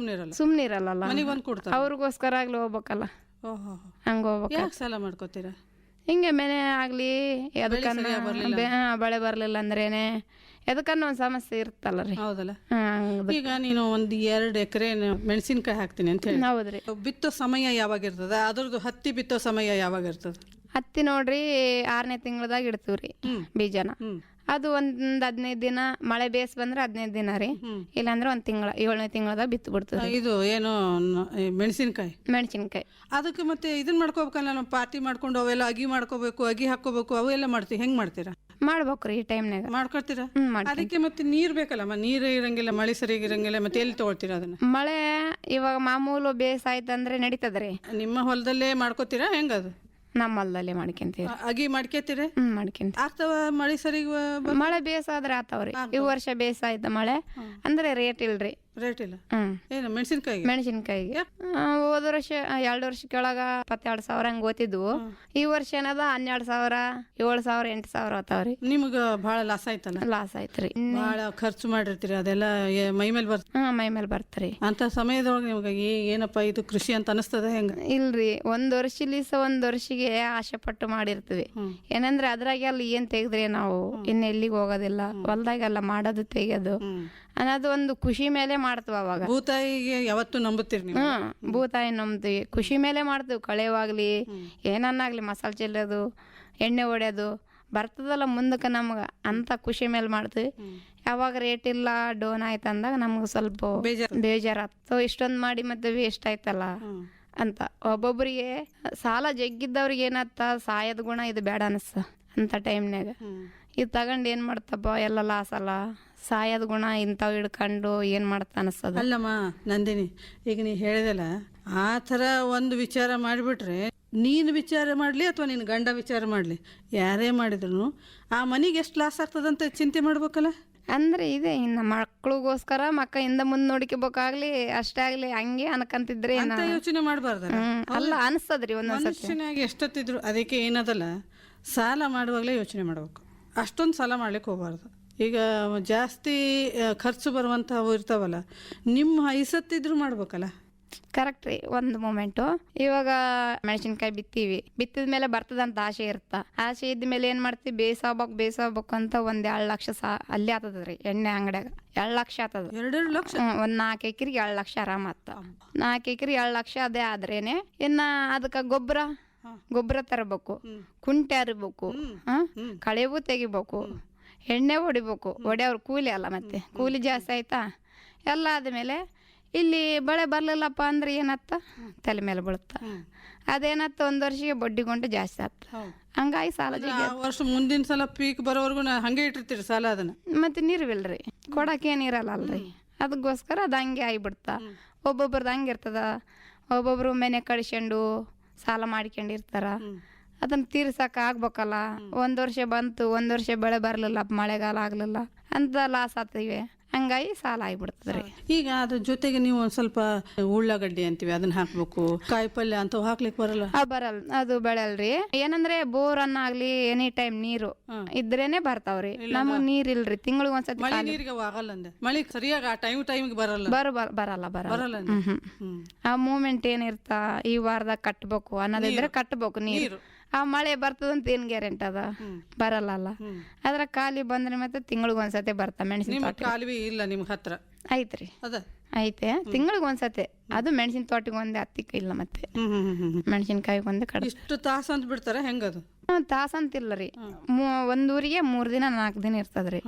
ಸುಮ್ನೆ ಇರಲ್ಲ, ಮನೆಗೆ ಬಂದು ಕೊಡ್ತಾರೆ. ಅವ್ರಿಗೋಸ್ಕರ ಆಗ್ಲಿ ಹೋಗ್ಬೇಕಲ್ಲ, ಹಂಗ ಹೋಗ್ಬೇಕು. ಯಾಕೆ ಸಾಲ ಮಾಡ್ಕೋತೀರಾ? ಹಿಂಗೆ ಮನೆ ಆಗ್ಲಿ ಬೆಳೆ ಬರ್ಲಿಲ್ಲ ಅಂದ್ರೇನೆ ಎದಕ್ಕನ್ನ ಒಂದ್ ಸಮಸ್ಯೆ ಇರ್ತಲ್ಲ ರೀ. ಹೌದಲ್ಲ. ಈಗ ನೀನು 1-2 ಎಕರೆ ಮೆಣಸಿನ್ಕಾಯಿ ಹಾಕ್ತೀನಿ ಅಂತ ಹೇಳಿ, ಹೌದ್ರಿ. ಬಿತ್ತೋ ಸಮಯ ಯಾವಾಗ ಇರ್ತದ? ಅದ್ರದ್ದು ಹತ್ತಿ ಬಿತ್ತೋ ಸಮಯ ಯಾವಾಗ ಇರ್ತದ? ಹತ್ತಿ ನೋಡ್ರಿ 6ನೇ ತಿಂಗಳದಾಗ ಇಡ್ತೀವ್ರಿ ಬೀಜನ. ಅದು ಒಂದ್ 15 ದಿನ ಮಳೆ ಬೇಸ್ ಬಂದ್ರೆ 15 ದಿನ ರೀ, ಇಲ್ಲಾಂದ್ರೆ 1 ತಿಂಗಳ 7ನೇ ತಿಂಗಳದಾಗ ಬಿತ್ತು ಬಿಡ್ತೀವಿ. ಇದು ಏನು ಮೆಣಸಿನ್ಕಾಯಿ ಅದಕ್ಕೆ ಮತ್ತೆ ಇದನ್ನ ಮಾಡ್ಕೋಬೇಕಲ್ಲ, ನಾವು ಪಾರ್ಟಿ ಮಾಡ್ಕೊಂಡು ಅವೆಲ್ಲ ಅಗಿ ಮಾಡ್ಕೋಬೇಕು, ಅಗಿ ಹಾಕೋಬೇಕು, ಅವೆಲ್ಲ ಮಾಡ್ತೀವಿ. ಹೆಂಗ್ ಮಾಡ್ತೀರಾ? ಮಾಡ್ಬೇಕ್ರಿ ಈ ಟೈಮ್ನಾಗ ಮಾಡ್ಕೊಳ್ತೀರಾ? ಅದಕ್ಕೆ ಮತ್ತೆ ನೀರ್ ಬೇಕಲ್ಲ, ನೀರ್ ಇರಂಗಿಲ್ಲ, ಮಳೆ ಸರಿಯಾಗಿ ಇರಂಗಿಲ್ಲ, ಮತ್ತೆ ಎಲ್ಲಿ ತಗೊಳ್ತೀರಾ ಅದನ್ನ? ಮಳೆ ಇವಾಗ ಮಾಮೂಲು ಬೇಸ್ ಆಯ್ತಂದ್ರೆ ನಡೀತದ್ರಿ. ನಿಮ್ಮ ಹೊಲದಲ್ಲೇ ಮಾಡ್ಕೋತೀರಾ ಹೆಂಗದು? ನಮ್ಮ ಹೊಲದಲ್ಲೇ ಮಾಡ್ಕೊಂತೀವಿ. ಅಗಿ ಮಾಡ್ಕೊತೀರಿ? ಮಾಡ್ಕೊಂತೀವಿ. ಆಗ್ತಾವ ಮಳೆ ಸರಿ? ಮಳೆ ಬೇಸಾದ್ರೆ ಆತಾವ್ರಿ. ಈ ವರ್ಷ ಬೇಸಾಯ್ತ ಮಳೆ ಅಂದ್ರೆ ರೇಟ್ ಇಲ್ರಿ. ರೇಟ್ ಇಲ್ಲ? ಏನು ಮೆಣಸಿನ್ಕಾಯಿಗೆ? ಹೋದ ವರ್ಷ 2 ವರ್ಷ ಕೆಳಗ 22,000 ಹಂಗ ಓತಿದ್ವು. ಈ ವರ್ಷ ಏನದ 12,000, 7,000, 8,000 ಆತಾವ್ರಿ. ನಿಮ್ಗ ಬಹಳ ಲಾಸ್ ಆಯ್ತಲ್ಲ? ಲಾಸ್ ಆಯ್ತ್ರಿ. ಬಹಳ ಖರ್ಚು ಮಾಡಿರ್ತೀರಿ, ಅದೆಲ್ಲ ಮೈ ಮೇಲೆ ಮೈ ಮೇಲೆ ಬರ್ತೀರಿ. ಅಂತ ಸಮಯದೊಳಗೆ ನಿಮ್ಗೆ ಏನಪ್ಪಾ ಇದು ಕೃಷಿ ಅಂತ ಅನಿಸ್ತದ ಹೆಂಗ? ಇಲ್ರಿ, ಒಂದ್ ವರ್ಷಿಗೆ ಆಸೆ ಪಟ್ಟು ಮಾಡಿರ್ತೀವಿ. ಏನಂದ್ರೆ ಅದ್ರಾಗೆಲ್ಲ ಏನ್ ತೆಗೆದ್ರೆ ನಾವು ಇನ್ನು ಎಲ್ಲಿಗೆ ಹೋಗೋದಿಲ್ಲ, ಹೊಲ್ದಾಗೆಲ್ಲ ಮಾಡೋದು ತೆಗೆಯೋದು ಅನ್ನೋದು ಒಂದು ಖುಷಿ ಮೇಲೆ ಮಾಡ್ತೀವಿ. ಅವಾಗ ಭೂತಾಯಿಗೆ ಯಾವತ್ತು ನಂಬುತ್ತೀರಿ ನೀವು? ಭೂತಾಯಿ ನಂಬ್ತೀವಿ, ಖುಷಿ ಮೇಲೆ ಮಾಡ್ತೀವಿ. ಕಳೆವಾಗ್ಲಿ ಏನನ್ನಾಗ್ಲಿ, ಮಸಾಲೆ ಚೆಲ್ಲೋದು, ಎಣ್ಣೆ ಹೊಡ್ಯೋದು ಬರ್ತದಲ್ಲ ಮುಂದಕ್ಕೆ ನಮ್ಗೆ, ಅಂತ ಖುಷಿ ಮೇಲೆ ಮಾಡ್ತೀವಿ. ಯಾವಾಗ ರೇಟ್ ಇಲ್ಲ, ಡೌನ್ ಆಯ್ತು ಅಂದಾಗ ನಮ್ಗೆ ಸ್ವಲ್ಪ ಬೇಜಾರಾಗ್ತದೆ. ಇಷ್ಟೊಂದು ಮಾಡಿ ಮತ್ತೆ ವೇಸ್ಟ್ ಆಯ್ತಲ್ಲ ಅಂತ. ಒಬ್ಬೊಬ್ಬರಿಗೆ ಸಾಲ ಜಗ್ಗಿದ್ದವ್ರಿಗೆ ಏನತ್ತ ಸಾಯದ ಗುಣ ಇದು ಬೇಡ ಅನಿಸ್ತ ಅಂತ ಟೈಮ್ನಾಗ. ಇದು ತಗೊಂಡು ಏನು ಮಾಡ್ತಪ್ಪ, ಎಲ್ಲ ಲಾಸ್ ಅಲ್ಲ, ಸಾಯದ ಗುಣ ಇಂಥವು ಹಿಡ್ಕೊಂಡು ಏನು ಮಾಡ್ತಾ ಅನಿಸ್ತದ. ಅಲ್ಲಮ್ಮ ನಂದಿನಿ, ಈಗ ನೀ ಹೇಳಿದಲ್ಲ ಆ ಥರ ಒಂದು ವಿಚಾರ ಮಾಡಿಬಿಟ್ರೆ, ನೀನು ವಿಚಾರ ಮಾಡಲಿ ಅಥವಾ ನಿನ್ನ ಗಂಡ ವಿಚಾರ ಮಾಡಲಿ, ಯಾರೇ ಮಾಡಿದ್ರು ಆ ಮನೆಗೆ ಎಷ್ಟು ಲಾಸ್ ಆಗ್ತದಂತ ಚಿಂತೆ ಮಾಡ್ಬೇಕಲ್ಲ. ಅಂದ್ರೆ ಇದೆ, ಇನ್ನು ಮಕ್ಳಿಗೋಸ್ಕರ ಹಿಂದ ಮುಂದೆ ನೋಡ್ಕೋಬೇಕಾಗ್ಲಿ ಅಷ್ಟೇ ಆಗ್ಲಿ ಹಂಗೆ ಅನ್ಕಂತಿದ್ರೆ ಯೋಚನೆ ಮಾಡಬಾರ್ದು. ಅಲ್ಲ ಅನಿಸ್ತದ್ರಿ ಒಂದೊಂದ್ಸತಿ. ಮನುಷ್ಯನಾಗಿ ಎಷ್ಟೊತ್ತಿದ್ರು ಅದಕ್ಕೆ ಏನದಲ್ಲ, ಸಾಲ ಮಾಡುವಾಗಲೇ ಯೋಚನೆ ಮಾಡ್ಬೇಕು. ಅಷ್ಟೊಂದು ಸಾಲ ಮಾಡ್ಲಿಕ್ಕೆ ಹೋಗ್ಬಾರ್ದು. ಈಗ ಜಾಸ್ತಿ ಖರ್ಚು ಬರುವಂಥವು ಇರ್ತಾವಲ್ಲ, ನಿಮ್ಮ ಐಸತ್ತಿದ್ರು ಮಾಡ್ಬೇಕಲ್ಲ. ಕರೆಕ್ಟ್ ರೀ. ಒಂದು ಮೂಮೆಂಟು, ಇವಾಗ ಮೆಣಸಿನ್ಕಾಯಿ ಬಿತ್ತಿದ ಮೇಲೆ ಬರ್ತದಂತ ಆಸೆ ಇರ್ತ. ಆಸೆ ಇದ್ಮೇಲೆ ಏನ್ ಮಾಡ್ತೀವಿ, ಬೇಸಾಗ್ಬೇಕು ಅಂತ 1-2 ಲಕ್ಷ ಅಲ್ಲೇ ಆತದ್ರಿ. ಎಣ್ಣೆ ಅಂಗಡಿಯಾಗ 2 ಲಕ್ಷ ಆತದ. 2 ಲಕ್ಷ? ಒಂದ್ 4 ಎಕರೆಗೆ 2 ಲಕ್ಷ ಆರಾಮ ಆತ. 4 ಎಕರೆ 2 ಲಕ್ಷ ಅದೇ ಆದ್ರೇನೆ. ಇನ್ನ ಅದಕ್ಕ ಗೊಬ್ಬರ ತರಬೇಕು, ಕುಂಟೆ ಅರಿಬೇಕು, ಕಳೆವು ತೆಗಿಬೇಕು, ಎಣ್ಣೆ ಹೊಡಿಬೇಕು. ಹೊಡೆಯವ್ರ ಕೂಲಿ ಅಲ್ಲ, ಮತ್ತೆ ಕೂಲಿ ಜಾಸ್ತಿ ಆಯ್ತಾ. ಎಲ್ಲ ಆದ್ಮೇಲೆ ಇಲ್ಲಿ ಬೆಳೆ ಬರ್ಲಿಲ್ಲಪ್ಪ ಅಂದ್ರೆ ಏನತ್ತ, ತಲೆ ಮೇಲೆ ಬೀಳುತ್ತ. ಅದೇನತ್ತ 1 ವರ್ಷಕ್ಕೆ ಬಡ್ಡಿಗೊಂಡು ಜಾಸ್ತಿ ಆತ. ಹಂಗಾಗಿ ಸಾಲ ವರ್ಷ ಮುಂದಿನ ಸಲ ಪೀಕ್ ಬರೋವರೆಗೂ ಹಂಗೆ ಇಟ್ಟಿರ್ತೀರಿ ಸಾಲ. ಅದನ್ನ ಮತ್ತೆ ನೀರ್ವಿಲ್ರಿ, ಕೊಡಕ್ಕೇನಿರಲ್ಲ ಅಲ್ರಿ. ಅದಕ್ಕೋಸ್ಕರ ಅದು ಹಂಗೆ ಆಗಿಬಿಡ್ತ. ಒಬ್ಬೊಬ್ರದ್ದು ಹಂಗಿರ್ತದ. ಒಬ್ಬೊಬ್ರು ಮನೆ ಕಳ್ಸ್ಕೊಂಡು ಸಾಲ ಮಾಡ್ಕೊಂಡಿರ್ತಾರ. ಅದನ್ನ ತೀರ್ಸಕ್ ಆಗ್ಬೇಕಲ್ಲ. 1 ವರ್ಷ ಬಂತು, 1 ವರ್ಷ ಬೆಳೆ ಬರ್ಲಿಲ್ಲ, ಮಳೆಗಾಲ ಆಗ್ಲಿಲ್ಲ ಅಂತ ಲಾಸ್ ಆಗ್ತಿವೆ. ಹಂಗಾಗಿ ಸಾಲ ಆಗಿಬಿಡ್ತದ್ರಿ. ಈಗ ಅದ್ರ ಜೊತೆಗೆ ನೀವು ಒಂದ್ ಸ್ವಲ್ಪ ಉಳ್ಳಾಗಡ್ಡಿ ಅಂತೀವಿ ಅದನ್ನ ಹಾಕ್ಬೇಕು, ಕಾಯಿ ಪಲ್ಯ ಅಂತ ಹಾಕ್ಲಿಕ್ಕೆ ಬರಲ್ಲ? ಬರಲ್ಲ, ಅದು ಬೆಳೆಯಲ್ರಿ. ಏನಂದ್ರೆ ಬೋರ್ ಅನ್ನ ಆಗ್ಲಿ ಎನಿ ಟೈಮ್ ನೀರು ಇದ್ರೇನೆ ಬರ್ತಾವ್ರಿ. ನಮಗ್ ನೀರ್ ಇಲ್ರಿ, ತಿಂಗಳಿಗೆ ಒಂದ್ಸತಿ ಮಳೆ ನೀರಿಗೆ ಅವು ಆಗಲ್ಲ ಅಂದೆ. ಮಳೆ ಸರಿಯಾಗಿ ಆ ಟೈಮಿಗೆ ಬರಲ್ಲ. ಬರಲ್ಲ. ಆ ಮೂಮೆಂಟ್ ಏನಿರ್ತ ಈ ವಾರದಾಗ ಕಟ್ಬೇಕು ಅನ್ನೋದಿದ್ರೆ ಕಟ್ಬೇಕು ನೀರು. ಆ ಮಳೆ ಬರ್ತದಂತ ಏನ್ ಗ್ಯಾರಂಟಿ ಅದ? ಬರಲ್ಲ. ಅದ್ರ ಖಾಲಿ ಬಂದ್ರೆ ಮತ್ತೆ ತಿಂಗಳಿಗೆ ಒಂದ್ಸತಿ ಬರ್ತಾ ಮೆಣಸಿನ ತೋಟ. ಕಾಲುವೆ ಇಲ್ಲ ನಿಮ್ಗೆ ಹತ್ರ? ಐತ್ರಿ, ಅದ ಐತೆ. ತಿಂಗಳಿಗೆ ಒಂದ್ಸತಿ ಅದು ಮೆಣಸಿನ ತೋಟಕ್ಕೆ ಒಂದೇ ಹತ್ತಿಕ್ಕೆ ಇಲ್ಲ, ಮತ್ತೆ ಮೆಣಸಿನ್ಕಾಯಿ ಒಂದೇ ಕಡೆ. ಇಷ್ಟು ತಾಸು ಅಂತ ಬಿಡ್ತಾರ ಹೆಂಗದು? ತಾಸಂತಿಲ್ಲ ರೀ, ಒಂದ್ ಊರಿಗೆ 3 ದಿನ 4 ದಿನ ಇರ್ತದ್ರಿ.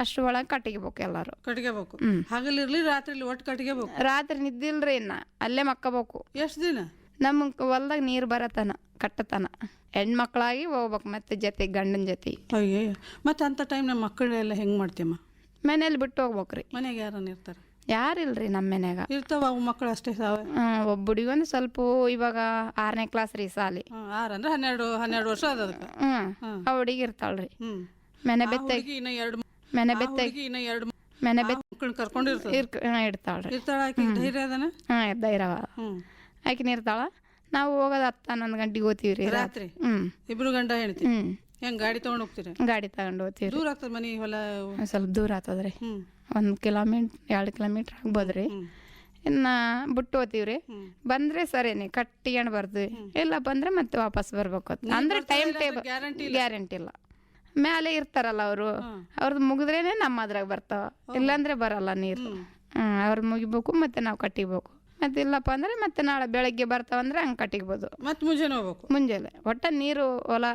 ಅಷ್ಟು ಒಳಗೆ ಕಟ್ಟಿಗೆಬೇಕು ಎಲ್ಲಾರು. ಕಟ್ಗೆಬೇಕು, ಹಗಲಿರ್ಲಿ ರಾತ್ರಿ ಒಟ್ಟು ಕಟ್ಗೆಬೇಕು. ರಾತ್ರಿ ನಿದ್ದಿಲ್ರಿ, ಇನ್ನ ಅಲ್ಲೇ ಮಕ್ಕಬೇಕು. ಎಷ್ಟು ದಿನ? ನಮ್ ಹೊಲ್ದಾಗ ನೀರ್ ಬರತನ ಕಟ್ಟತನ ಹೆಣ್ಮಕ್ಳಾಗಿ ಹೋಗ್ಬೇಕು, ಮತ್ತೆ ಜೊತೆ ಗಂಡನ ಜೊತೆ. ಅಯ್ಯೋ, ಮತ್ತೆ ಅಂತ ಟೈಮ್ ನಮ್ಮ ಮಕ್ಕಳೆಲ್ಲ ಹೆಂಗ್ ಮಾಡ್ತೀಯಮ್ಮ? ಮನೇಲಿ ಬಿಟ್ಟು ಹೋಗ್ಬೇಕ್ರಿ. ಮನೆಗೆ ಯಾರನ್ನ ಇರ್ತಾರ? ಯಾರಿಲ್ರಿ ನಮ್ಮ ಮನ್ಯಾಗ. ಇರ್ತಾವ ಅವು ಮಕ್ಕಳು ಅಷ್ಟೇ ಸಾವ? ಒಬ್ಬಡಿಗೊಂದು ಸ್ವಲ್ಪ ಇವಾಗ 6ನೇ ಕ್ಲಾಸ್ ರೀ ಸಾಲಿ. 6 ಅಂದ್ರೆ 12 ವರ್ಷ ಅದ ಅದಕ್ಕೆ. ಆ ಹುಡುಗಿ ಇರ್ತಾಳ್ರಿ ಮನೆ ಬೆತ್ತಾಗಿ, ಮನೆ ಬೆತ್ತಾಗಿ ಮನೆ ಬೆತ್ತ ಕರ್ಕೊಂಡು ಇರ್ತಾಳ್ರಿ. ಧೈರ್ಯ ಅದನ? ಧೈರ್ಯವ ಆಕಿನ ಇರ್ತಾಳ. ನಾವು ಹೋಗೋದು 10-11 ಗಂಟೆಗೆ ಹೋಗ್ತೀವ್ರಿ ರಾತ್ರಿ. ಇಬ್ರು ಗಂಡ ಹೆಣ್ತಿ ಹೆಂಗ್ ಗಾಡಿ ತಗೊಂಡ್ ಹೋಗ್ತೀರಿ? ಗಾಡಿ ತಗೊಂಡು ಹೋಗ್ತೀವ್ರಿ. ದೂರ ಆಗ್ತದ ಮನಿ ಹೊಲ? ಸ್ವಲ್ಪ ದೂರ ಆಗ್ತದ್ರಿ, 1 ಕಿಲೋಮೀಟರ್ 2 ಕಿಲೋಮೀಟರ್ ಆಗ್ಬೋದ್ರಿ. ಇನ್ನ ಬಿಟ್ಟು ಹೋಗ್ತೀವ್ರಿ. ಬಂದ್ರೆ ಸರಿನಿ ಕಟ್ಟಿಗೆಂಡ್ ಬರ್ತೀವಿ, ಇಲ್ಲ ಬಂದ್ರೆ ಮತ್ತೆ ವಾಪಸ್ ಬರ್ಬೇಕು. ಅಂದ್ರೆ ಟೈಮ್ ಟೇಬಲ್ ಗ್ಯಾರಂಟಿ ಇಲ್ಲ. ಮ್ಯಾಲೆ ಇರ್ತಾರಲ್ಲ ಅವ್ರದ್ದು ಮುಗಿದ್ರೇನೆ ನಮ್ಮ ಅದ್ರಾಗ ಬರ್ತಾವ, ಇಲ್ಲಾಂದ್ರೆ ಬರಲ್ಲ ನೀರು. ಅವ್ರದ್ದು ಮುಗಿಬೇಕು, ಮತ್ತೆ ನಾವು ಕಟ್ಟಿಬೇಕು. ಮತ್ತೆ ಇಲ್ಲಪ್ಪ ಅಂದ್ರೆ ಮತ್ತೆ ನಾಳೆ ಬೆಳಗ್ಗೆ ಬರ್ತಾವಂದ್ರೆ ಹಂಗೆ ಕಟ್ಟಿಗ್ಬೋದು. ಮತ್ತೆ ಮುಂಜಾನೆ ಹೋಗ್ಬೇಕು? ಮುಂಜಾನೆ ಒಟ್ಟ ನೀರು ಹೊಲ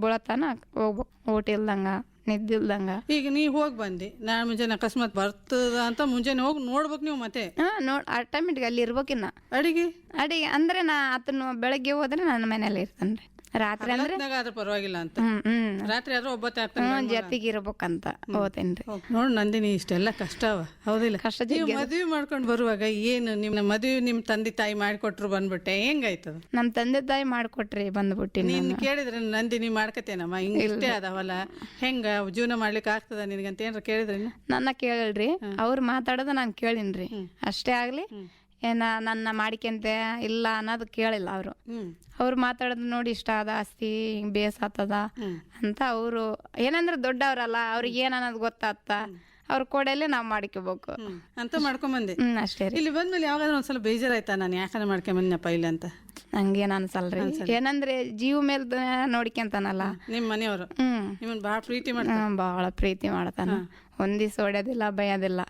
ಬೀಳತನ ಹೋಗ್ಬೇಕು, ಊಟ ಇಲ್ದಂಗ ನಿದ್ದಿಲ್ದಂಗ. ಈಗ ನೀ ಹೋಗಿ ಬಂದಿ, ನಾಳೆ ಮುಂಜಾನೆ ಅಕಸ್ಮಾತ್ ಬರ್ತದ ಅಂತ ಮುಂಜಾನೆ ಹೋಗಿ ನೋಡ್ಬೇಕು ನೀವು ಮತ್ತೆ? ಆಟೋಮೆಟಿಕ್ ಅಲ್ಲಿ ಇರ್ಬೇಕಿನ್ನ. ಅಡಿಗೆ ಅಂದ್ರೆ ನಾ ಆತನು ಬೆಳಗ್ಗೆ ಹೋದ್ರೆ ನನ್ನ ಮನೇಲಿ ಇರ್ತಾನ್ರಿ. ರಾತ್ರಿ ಅಂದ್ರೆ ಪರವಾಗಿಲ್ಲ ಅಂತ, ರಾತ್ರಿ ಆದ್ರೂ ಒಬ್ಬತ್ತೆ ಜೊತೆಗೆ ಇರ್ಬೇಕಂತ ಹೋತೇನ್ರಿ. ನೋಡ್ ನಂದಿನಿ, ಇಷ್ಟೆಲ್ಲ ಕಷ್ಟ ಅವ ಹೌದಿಲ್ಲ? ಕಷ್ಟ. ಮದ್ವೆ ಮಾಡ್ಕೊಂಡ್ ಬರುವಾಗ ಏನು ನಿಮ್ಮ ಮದ್ವೆ ನಿಮ್ ತಂದೆ ತಾಯಿ ಮಾಡಿಕೊಟ್ರು ಬಂದ್ಬಿಟ್ಟೆ ಹೆಂಗಾಯ್ತದ? ನಮ್ ತಂದೆ ತಾಯಿ ಮಾಡ್ಕೊಟ್ರಿ ಬಂದ್ಬಿಟ್ಟಿ. ನೀನ್ ಕೇಳಿದ್ರೆ ನಂದಿನಿ ಮಾಡ್ಕತೇನಮ್ಮ ಹಿಂಗ ಇಷ್ಟೇ ಅದಾವಲ್ಲ, ಹೆಂಗ ಜೀವನ ಮಾಡ್ಲಿಕ್ಕೆ ಆಗ್ತದ ನಿನ್ಗಂತ ಏನಾರ ಕೇಳಿದ್ರಿ? ನನ್ನ ಕೇಳಲ್ರಿ, ಅವ್ರು ಮಾತಾಡೋದು ನಾನು ಕೇಳಿನ್ರಿ ಅಷ್ಟೇ. ಆಗ್ಲಿ ನನ್ನ ಮಾಡಿಕೆಂತೆ ಇಲ್ಲ ಅನ್ನೋದು ಕೇಳಿಲ್ಲ ಅವರು. ಅವ್ರು ಮಾತಾಡೋದು ನೋಡಿ ಇಷ್ಟ ಆದ ಆಸ್ತಿ ಬೇಸಾತದ ಅಂತ ಅವರು ಏನಂದ್ರೆ ದೊಡ್ಡವ್ರಲ್ಲ, ಅವ್ರಿಗೆ ಏನ್ ಅನ್ನೋದು ಗೊತ್ತಾಗ್ತ ಅವ್ರ ಕೊಡಲ್ಲೇ ನಾವ್ ಮಾಡ್ಕೋಬೇಕು ಅಂತ ಮಾಡ್ಕೊಂಬಂದೆ ಅಷ್ಟೇ. ಇಲ್ಲಿ ಬಂದ್ಮೇಲೆ ಯಾವಾಗಾದ್ರೂ ಒಂದ್ಸಲ ಬೇಜಾರಾಯ್ತಾ ನಾನು ಯಾಕಂದ್ರೆ ಮಾಡ್ಕೊಂಬಂದಪ್ಪ ಇಲ್ಲ ಅಂತ? ಹಂಗೇನ್ ಅನ್ಸಲ್ರಿ, ಏನಂದ್ರೆ ಜೀವ ಮೇಲ್ ನೋಡ್ಕೊಂತಾನಲ್ಲ ನಿಮ್ ಮನೆಯವರು. ನಿಮ್ಮನ್ ಬಹಳ ಪ್ರೀತಿ ಮಾಡ್ತಾನ? ಬಹಳ ಪ್ರೀತಿ ಮಾಡ್ತಾನ, ಒಂದ್ ದಿವ್ಸ ಹೊಡ್ಯೋದಿಲ್ಲ ಬೈಯೋದಿಲ್ಲ.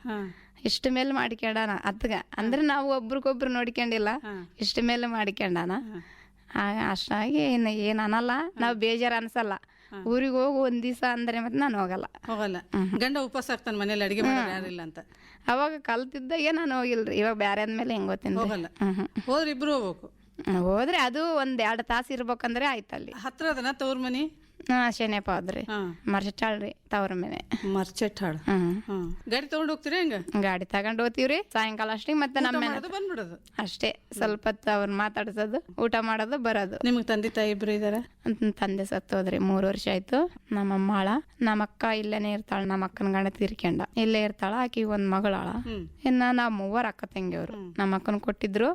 ಇಷ್ಟ ಮೇಲೆ ಮಾಡ್ಕೊಂಡಾನ ಅತ್ಗ, ಅಂದ್ರೆ ನಾವು ಒಬ್ರಿಗೊಬ್ರು ನೋಡ್ಕೊಂಡಿಲ್ಲ, ಇಷ್ಟ ಮೇಲೆ ಮಾಡ್ಕೊಂಡಾನ. ಅಷ್ಟಾಗಿ ಏನ್ ಅನ್ನಲ್ಲ, ನಾವ್ ಬೇಜಾರ ಅನ್ಸಲ್ಲ. ಊರಿಗೆ ಹೋಗಿ 1 ದಿವಸ ಅಂದ್ರೆ ಮತ್ತೆ ನಾನು ಹೋಗಲ್ಲ. ಗಂಡ ಉಪವಾಸ ಆಗ್ತಾನೆ ಮನೇಲಿ ಅಡಿಗೆ ಮಾಡೋರು ಯಾರಿಲ್ಲ ಅಂತ? ಅವಾಗ ಕಲ್ತಿದ್ದಾಗ ನಾನು ಹೋಗಿಲ್ರಿ, ಇವಾಗ ಬ್ಯಾರೆ ಅಂದ್ಮೇಲೆ ಹೆಂಗ್ ಗೊತ್ತೇನ್ರಿ. ಹೋದ್ರೆ ಇಬ್ರು ಹೋಗ್ಬೇಕು? ಹೋದ್ರೆ ಅದು 1-2 ತಾಸು ಇರ್ಬೇಕಂದ್ರೆ ಆಯ್ತಲ್ಲಿ. ಹತ್ರ ಅದನ ತವ್ರ ಮನಿ? ಶನೇಪ ಹೋದ್ರಿ, ಮರ್ಚಟ್ಟಾಳ್ರಿ ತವ್ರ ಮನೆ. ಮರ್ಚಟ್ಟಾಳ್. ಗಾಡಿ ತಗೊಂಡ್ ಹೋಗ್ತೀರಿ? ಹೆಂಗ ಗಾಡಿ ತಗೊಂಡ್ ಹೋಗ್ತೀವ್ರಿ ಸಾಯಂಕಾಲ ಅಷ್ಟಿಗೆ. ಮತ್ತೆ ನಮ್ಮ ಬಂದ್ಬಿಡೋದು ಅಷ್ಟೇ, ಸ್ವಲ್ಪ ಹೊತ್ತು ಅವ್ರ ಮಾತಾಡ್ಸೋದು, ಊಟ ಮಾಡೋದು, ಬರೋದು. ನಿಮ್ಗೆ ತಂದೆ ತಾಯಿ ಇಬ್ರು ಇದಾರ? ತಂದೆ ಸತ್ತೋದ್ರಿ 3 ವರ್ಷ ಆಯ್ತು. ನಮ್ಮಮ್ಮ ಆಳ, ನಮ್ಮ ಅಕ್ಕ ಇಲ್ಲೇನೆ ಇರ್ತಾಳ. ನಮ್ಮ ಅಕ್ಕನ ಗಂಡ ತೀರ್ಕೊಂಡ, ಇಲ್ಲೇ ಇರ್ತಾಳ. ಆಕಿ 1 ಮಗಳಾಳ. ಇನ್ನ ನಾವ್ 3 ಅಕ್ಕ ತಂಗಿಯವ್ರು. ನಮ್ಮ ಅಕ್ಕನ ಕೊಟ್ಟಿದ್ರು.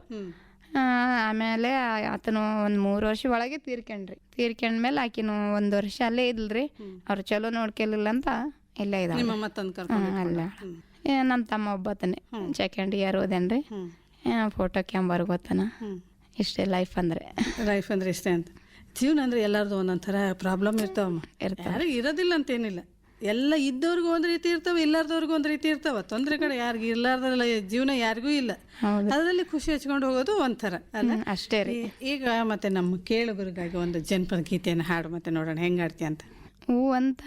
ಆಮೇಲೆ ಆತನು 3 ವರ್ಷ ಒಳಗೆ ತೀರ್ಕೊಂಡ್ರಿ. ತೀರ್ಕೊಂಡ್ಮೇಲೆ ಆಕಿನು 1 ವರ್ಷ ಅಲ್ಲೇ ಇದ್ಲ್ರಿ. ಅವ್ರು ಚಲೋ ನೋಡ್ಕೊಲಿಲ್ಲ ಅಂತ ಇಲ್ಲೇ ಇದ ಅಲ್ಲ. ನಮ್ಮ ತಮ್ಮ ಒಬ್ಬತನೆ 2nd ಇಯರ್ ಓದೇನ್ರಿ. ಫೋಟೋ ಕ್ಯಾಮ್ಬರ್ ಗೊತ್ತನ. ಇಷ್ಟೇ ಲೈಫ್ ಅಂದ್ರೆ ಇಷ್ಟೇ ಅಂತ. ಜೀವನ ಅಂದ್ರೆ ಎಲ್ಲಾರ್ದು ಒಂದೊಂಥರ ಪ್ರಾಬ್ಲಮ್ ಇರ್ತಾವಮ್ಮ. ಯಾರಿಗೆ ಇರೋದಿಲ್ಲ ಅಂತೇನಿಲ್ಲ, ಎಲ್ಲ ಇದ್ದವ್ರಿಗೂ ಒಂದ್ ರೀತಿ ಇರ್ತಾವ, ಇಲ್ಲಾರ್ದವ್ರಿಗೂ ಒಂದ್ ರೀತಿ ಇರ್ತಾವ. ತೊಂದ್ರೆ ಕಡೆ ಯಾರಿಗೂ ಇರ್ಲಾರ್ದಲ್ಲ ಜೀವನ ಯಾರಿಗೂ ಇಲ್ಲ. ಅದರಲ್ಲಿ ಖುಷಿ ಹಚ್ಕೊಂಡು ಹೋಗೋದು ಒಂಥರ ಅಲ್ಲ ಅಷ್ಟೇ ರೀ. ಈಗ ಮತ್ತೆ ನಮ್ಮ ಕೇಳುಗರಿಗಾಗಿ ಒಂದು ಜನಪದ ಗೀತೆಯನ್ನು ಹಾಡು ಮತ್ತೆ ನೋಡೋಣ ಹೆಂಗ್ ಆಡ್ತಿ ಅಂತ. ಹೂವಂತ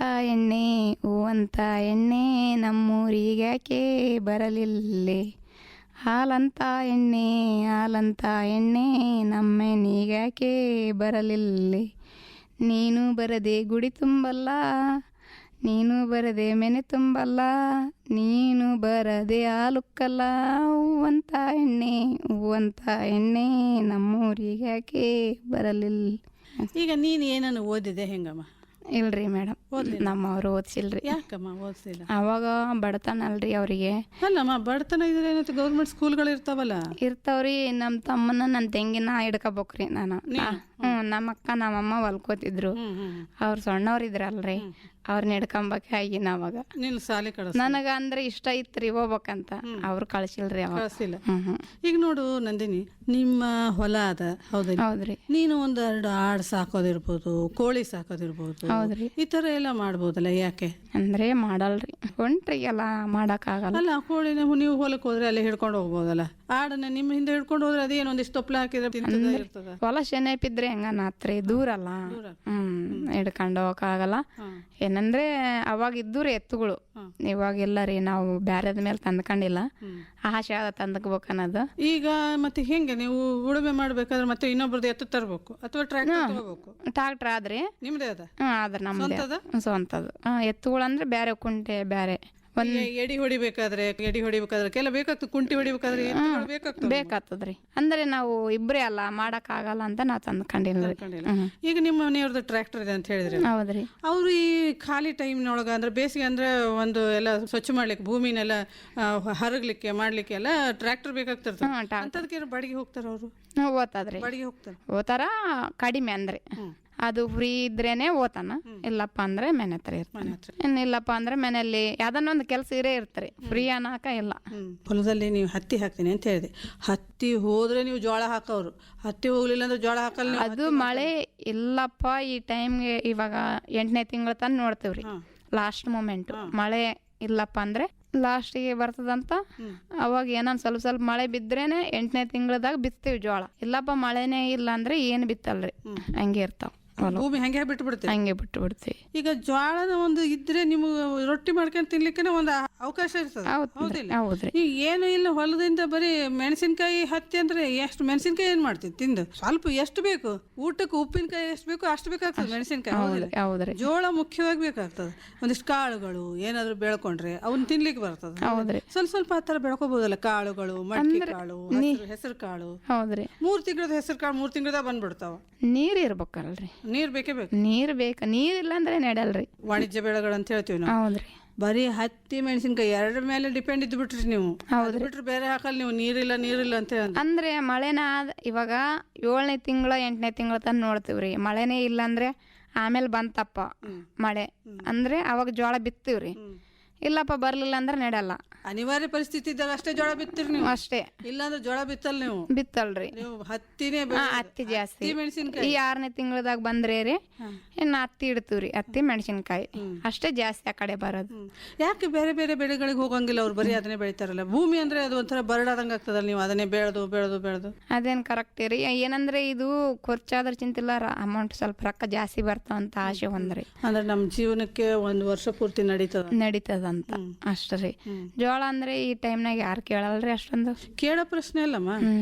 ಎಣ್ಣೆ ನಮ್ಮೂರಿಗ್ಯಾಕೆ ಬರಲಿಲ್ಲೇ, ಹಾಲಂತ ಎಣ್ಣೆ ನಮ್ಮೆನಿಗ್ಯಾಕೆ ಬರಲಿಲ್ಲೇ, ನೀನು ಬರದೆ ಗುಡಿ ತುಂಬಲ್ಲ, ನೀನು ಬರದೆ ಮನೆ ತುಂಬಲ್ಲ, ನೀನು ಬರದೆ ಹಾಲುಕ್ಕಲ್ಲ, ಹೂವಂತ ಎಣ್ಣೆ ನಮ್ಮೂರಿಗೆ ಯಾಕೆ ಬರಲಿಲ್ಲ. ಈಗ ನೀನು ಏನನ್ನು ಓದಿದೆ ಹೆಂಗಮ್ಮ? ಇಲ್ರಿ ಮೇಡಮ್, ನಮ್ಮವ್ರು ಓದಿಸಿಲ್ರಿ. ಯಾಕಮ್ಮ ಓದಿಸಿಲ್ಲ? ಅವಾಗ ಬಡತನ ಅಲ್ರಿ ಅವರಿಗೆ. ಅಲ್ಲಮ್ಮ, ಬಡತನ ಇದ್ರೆ ಏನಂತ ಗೌರ್ಮೆಂಟ್ ಸ್ಕೂಲ್ಗಳು ಇರ್ತಾವಲ್ಲ. ಇರ್ತಾವ್ರಿ. ನಮ್ಮ ತಮ್ಮನ ನನ್ನ ತಂಗಿನ ಹಿಡ್ಕೋಬೇಕ್ರಿ ನಾನು. ನಮ್ಮ ಅಕ್ಕ ನಮ್ಮಮ್ಮ ಹೊಲ್ಕೋತಿದ್ರು. ಅವ್ರು ಸಣ್ಣವ್ರು ಇದ್ರಲ್ರಿ, ಅವ್ರನ್ನ ಹಿಡ್ಕೊಂಬಾಗಿನ ಅವಾಗ. ನೀನು ಸಾಲಿ ನನಗ ಅಂದ್ರೆ ಇಷ್ಟ ಇತ್ರಿ ಹೋಗ್ಬೇಕಂತ, ಅವ್ರು ಕಳ್ಸಿಲ್ರಿ ಅವಾಗ. ಕಳಿಸಿಲ್ಲ. ಈಗ ನೋಡು ನಂದಿನಿ, ನಿಮ್ಮ ಹೊಲ ಅದ ಹೌದ್ರಿ. ನೀನು ಒಂದೆರಡು ಆಡ್ ಸಾಕೋದಿರ್ಬೋದು, ಕೋಳಿ ಸಾಕೋದಿರ್ಬೋದು, ಹೌದ್ರಿ. ಈ ತರ ಎಲ್ಲ ಮಾಡ್ಬೋದಲ್ಲ, ಯಾಕೆ? ಅಂದ್ರೆ ಮಾಡಲ್ರಿ, ಹೊಂಟ್ರಿ ಎಲ್ಲ ಮಾಡಕ್ ಆಗಲ್ಲ. ಅಲ್ಲ, ಕೋಳಿನ ನೀವು ಹೊಲಕ್ಕೆ ಹೋದ್ರೆ ಅಲ್ಲಿ ಹಿಡ್ಕೊಂಡು ಹೋಗ್ಬೋದಲ್ಲ. ಆಡನ್ನ ನಿಮ್ಮ ಹಿಂದೆ ಹಿಡ್ಕೊಂಡು ಹೋದ್ರೆ ಅದೇನು ಒಂದಿಷ್ಟು ತೊಪ್ಲ ಹಾಕಿದ್ರೆ ಇರ್ತದ. ಹೊಲ ಶೆನೆಪಿದ್ರೆ ಹೆಂಗನಾತ್ರಿ, ದೂರಲ್ಲ. ಹಿಡ್ಕೊಂಡು ಹೋಗಕ್ಕಾಗಲ್ಲ. ಏನಂದ್ರೆ ಅವಾಗ ಇದ್ದೂರಿ ಎತ್ತುಗಳು, ಇವಾಗೆಲ್ಲ ರೀ ನಾವು ಬ್ಯಾರದ ಮೇಲೆ ತಂದ್ಕೊಂಡಿಲ್ಲ. ಆಶೆ ತಂದಕ್ಬೇಕು ಅನ್ನೋದು. ಈಗ ಮತ್ತೆ ಹೆಂಗೆ ನೀವು ಉಳುಮೆ ಮಾಡ್ಬೇಕಾದ್ರೆ ಮತ್ತೆ ಇನ್ನೊಬ್ರದ್ದು ಎತ್ತು ತರಬೇಕು ಅಥವಾ ಟ್ರ್ಯಾಕ್ಟರ್ ತಗೋಬೇಕು? ಟ್ರಾಕ್ಟರ್ ಆದ್ರಿ ನಿಮ್ದೇ ಅದ? ಆದ್ರೆ ನಮ್ದೇ ಸ್ವಂತದ್ದು. ಎತ್ತುಗಳು ಅಂದ್ರೆ ಬೇರೆ ಕುಂಟೆ ಬೇರೆ. ಎಡಿ ಹೊಡಿಬೇಕಾದ್ರೆ ಕೆಲ ಬೇಕಾಗ್ತದೆ. ಕುಂಟಿ ಹೊಡಿಬೇಕಾದ್ರೆ ಬೇಕಾಗ್ತದ್ರಿ. ಅಂದ್ರೆ ನಾವು ಇಬ್ರೇ ಅಲ್ಲ, ಮಾಡಕ್ ಆಗಲ್ಲ ಅಂತ ನಾವ್ ತಂದ್ಕೊಂಡಿಲ್ಲ. ಈಗ ನಿಮ್ಮ ಮನೆಯವ್ರದ್ದು ಟ್ರ್ಯಾಕ್ಟರ್ ಇದೆ ಅಂತ ಹೇಳಿದ್ರೆ, ಹೌದ್ರಿ. ಅವ್ರು ಈ ಖಾಲಿ ಟೈಮ್ನೊಳಗ ಅಂದ್ರೆ ಬೇಸಿಗೆ ಅಂದ್ರೆ ಒಂದು ಎಲ್ಲ ಸ್ವಚ್ಛ ಮಾಡ್ಲಿಕ್ಕೆ, ಭೂಮಿನೆಲ್ಲ ಹರಗ್ಲಿಕ್ಕೆ ಮಾಡ್ಲಿಕ್ಕೆ ಎಲ್ಲ ಟ್ರ್ಯಾಕ್ಟರ್ ಬೇಕಾಗ್ತಿರ್ತದೆ. ಅಂತದಕ್ಕೆ ಬಾಡಿಗೆ ಹೋಗ್ತಾರ ಅವರು? ಓದ್ತಾದ್ರಿ, ಬಾಡಿಗೆ ಹೋಗ್ತಾರ. ಓತಾರ ಕಡಿಮೆ ಅಂದ್ರೆ ಅದು ಫ್ರೀ ಇದ್ರೇನೆ ಓತಾನ, ಇಲ್ಲಪ್ಪ ಅಂದ್ರೆ ಮನೆ ಹತ್ರ ಇರ್ತಾನೆ. ಇನ್ನಿಲ್ಲಪ್ಪ ಅಂದ್ರೆ ಮನೆಯಲ್ಲಿ ಯಾವ್ದನ್ನೊಂದು ಕೆಲಸ ಇರೇ ಇರ್ತಾರೆ, ಫ್ರೀ ಅನ್ನಕ ಇಲ್ಲ. ಹೊಲದಲ್ಲಿ ನೀವು ಹತ್ತಿ ಹಾಕ್ತೀನಿ ಅಂತ ಹೇಳಿದೆ. ಹತ್ತಿ ಹೋದ್ರೆ ನೀವು ಜೋಳ ಹಾಕೋರು, ಹತ್ತಿ ಹೋಗ್ಲಿಲ್ಲ ಅಂದ್ರೆ ಜೋಳ ಹಾಕಲ್ಲ. ಅದು ಮಳೆ ಇಲ್ಲಪ್ಪ ಈ ಟೈಮ್ಗೆ. ಇವಾಗ 8ನೇ ತಿಂಗಳ ತನಕ ನೋಡ್ತೇವ್ರಿ. ಲಾಸ್ಟ್ ಮೂಮೆಂಟ್ ಮಳೆ ಇಲ್ಲಪ್ಪ ಅಂದ್ರೆ ಲಾಸ್ಟಿಗೆ ಬರ್ತದಂತ. ಅವಾಗ ಏನನ್ ಸ್ವಲ್ಪ ಸ್ವಲ್ಪ ಮಳೆ ಬಿದ್ರೇನೆ 8ನೇ ತಿಂಗಳದಾಗ ಬಿತ್ತೀವಿ ಜೋಳ. ಇಲ್ಲಪ್ಪ ಮಳೆನೇ ಇಲ್ಲ ಅಂದ್ರೆ ಏನ್ ಬಿತ್ತಲ್ರಿ, ಹಂಗೆ ಇರ್ತಾವ. ಭೂಮಿ ಹಂಗೆ ಬಿಟ್ಟು ಬಿಡ್ತೀವಿ. ಹಂಗೆ ಬಿಟ್ಟು ಬಿಡ್ತೀವಿ. ಈಗ ಜ್ವಾಳದ ಒಂದು ಇದ್ರೆ ನಿಮ್ಗೆ ರೊಟ್ಟಿ ಮಾಡ್ಕೊಂಡು ತಿನ್ಲಿಕ್ಕೆ ಒಂದು ಅವಕಾಶ ಇರ್ತದೆ. ಹೌದ್ರಿ. ಈಗ ಏನು ಇಲ್ಲ, ಹೊಲದಿಂದ ಬರೀ ಮೆಣಸಿನ್ಕಾಯಿ ಹತ್ತಿ ಅಂದ್ರೆ ಎಷ್ಟು ಮೆಣಸಿನ್ಕಾಯಿ ಏನ್ ಮಾಡ್ತೀವಿ ತಿಂದು? ಸ್ವಲ್ಪ ಎಷ್ಟು ಬೇಕು ಊಟಕ್ಕೆ, ಉಪ್ಪಿನಕಾಯಿ ಎಷ್ಟು ಬೇಕು ಅಷ್ಟು ಬೇಕಾಗ್ತದೆ ಮೆಣಸಿನ್ಕಾಯಿ. ಹೌದ್ರಿ. ಜೋಳ ಮುಖ್ಯವಾಗಿ ಬೇಕಾಗ್ತದೆ. ಒಂದಿಷ್ಟು ಕಾಳುಗಳು ಏನಾದ್ರು ಬೆಳ್ಕೊಂಡ್ರೆ ಅವನ್ನ ತಿನ್ಲಿಕ್ಕೆ ಬರ್ತದೆ. ಹೌದ್ರಿ. ಸ್ವಲ್ಪ ಸ್ವಲ್ಪ ಆ ತರ ಬೆಳ್ಕೋಬಹುದಲ್ಲ, ಕಾಳುಗಳು, ಮಡಿಕೆ ಕಾಳು, ಹೆಸರು ಕಾಳು. ಹೌದ್ರಿ. 3 ತಿಂಗಳದ ಹೆಸರು ಕಾಳು 3 ತಿಂಗಳದಾಗ ಬಂದ್ಬಿಡ್ತಾವ. ನೀರ್ ಇರ್ಬೇಕಲ್ರಿ. ನೀರ್ ಬೇಕೇ ಬೇಕು. ನೀರ್ ನೀರಿಲ್ಲ ಅಂದ್ರೆ ನಡೆಯಲ್ರಿ. ವಾಣಿಜ್ಯ ಬೆಳೆಗಳು ಅಂತ ಹೇಳ್ತೀವಿ ನಾವು. ಹೌದ್ರಿ. ಬರೀ ಹತ್ತಿ ಮೆಣಸಿನ್ಕಾಯಿ 2 ಮೇಲೆ ಡಿಪೆಂಡ್ ಇದ್ದು ಬಿಟ್ರಿ ನೀವು. ಬಿಟ್ರೆ ಬೇರೆ ಹಾಕಲ್ಲ ನೀವು. ನೀರಿಲ್ಲ ಅಂತ ಹೇಳಿ ಅಂದ್ರೆ ಮಳೆನ ಇವಾಗ 7ನೇ ತಿಂಗಳ 8ನೇ ತಿಂಗಳ ತನಕ ನೋಡ್ತೀವ್ರಿ. ಮಳೆನೇ ಇಲ್ಲ ಅಂದ್ರೆ ಆಮೇಲೆ ಬಂತಪ್ಪ ಮಳೆ ಅಂದ್ರೆ ಅವಾಗ ಜೋಳ ಬಿತ್ತೀವ್ರಿ. ಇಲ್ಲಪ್ಪ ಬರ್ಲಿಲ್ಲ ಅಂದ್ರೆ ನಡೆಯಲ್ಲ. ಅನಿವಾರ್ಯ ಪರಿಸ್ಥಿತಿ ಇದ್ದಾಗ ಅಷ್ಟೇ ಜೋಳ ಬಿತ್ತೀರಿ ನೀವು. ಅಷ್ಟೇ. ಇಲ್ಲಾಂದ್ರೆ ಜೋಳ ಬಿತ್ತಲ್ಲ ನೀವು. ಬಿತ್ತಲ್ರಿ. ನೀವು ಹತ್ತಿನೇ ಹತ್ತಿ ಜಾಸ್ತಿ. ಮೆಣಸಿನ್ಕಾಯಿ ಈ 6ನೇ ತಿಂಗಳದಾಗ ಬಂದ್ರೆ ರೀ ಇನ್ನು ಹತ್ತಿ ಇಡ್ತೀವ್ರಿ. ಹತ್ತಿ ಮೆಣಸಿನ್ಕಾಯಿ ಅಷ್ಟೇ ಜಾಸ್ತಿ ಆ ಕಡೆ ಬರೋದು. ಯಾಕೆ ಬೇರೆ ಬೇರೆ ಬೆಳೆಗಳಿಗೆ ಹೋಗಂಗಿಲ್ಲ ಅವ್ರು? ಬರೀ ಅದನ್ನೇ ಬೆಳಿತಾರಲ್ಲ. ಭೂಮಿ ಅಂದ್ರೆ ಅದು ಒಂಥರ ಬರಡಾದಂಗ ಆಗ್ತದಲ್ಲ, ನೀವು ಅದನ್ನೇ ಬೆಳೆದು. ಅದೇನ್ ಕರೆಕ್ಟ್ ರೀ. ಏನಂದ್ರೆ ಇದು ಖರ್ಚಾದ್ರ ಚಿಂತಿಲ್ಲ, ಅಮೌಂಟ್ ಸ್ವಲ್ಪ ರೊಕ್ಕ ಜಾಸ್ತಿ ಬರ್ತಾವಂತ ಆಸೆ ಒಂದ್ರಿ. ಅಂದ್ರೆ ನಮ್ಮ ಜೀವನಕ್ಕೆ 1 ವರ್ಷ ಪೂರ್ತಿ ನಡೀತದಂತ ಅಷ್ಟ್ರಿ. ಜೋಳ ಅಂದ್ರೆ ಈ ಟೈಮ್ನಾಗ ಯಾರು ಕೇಳಲ್ರಿ ಅಷ್ಟೊಂದು. ಕೇಳೋ ಪ್ರಶ್ನೆ ಅಲ್ಲಮ್ಮ.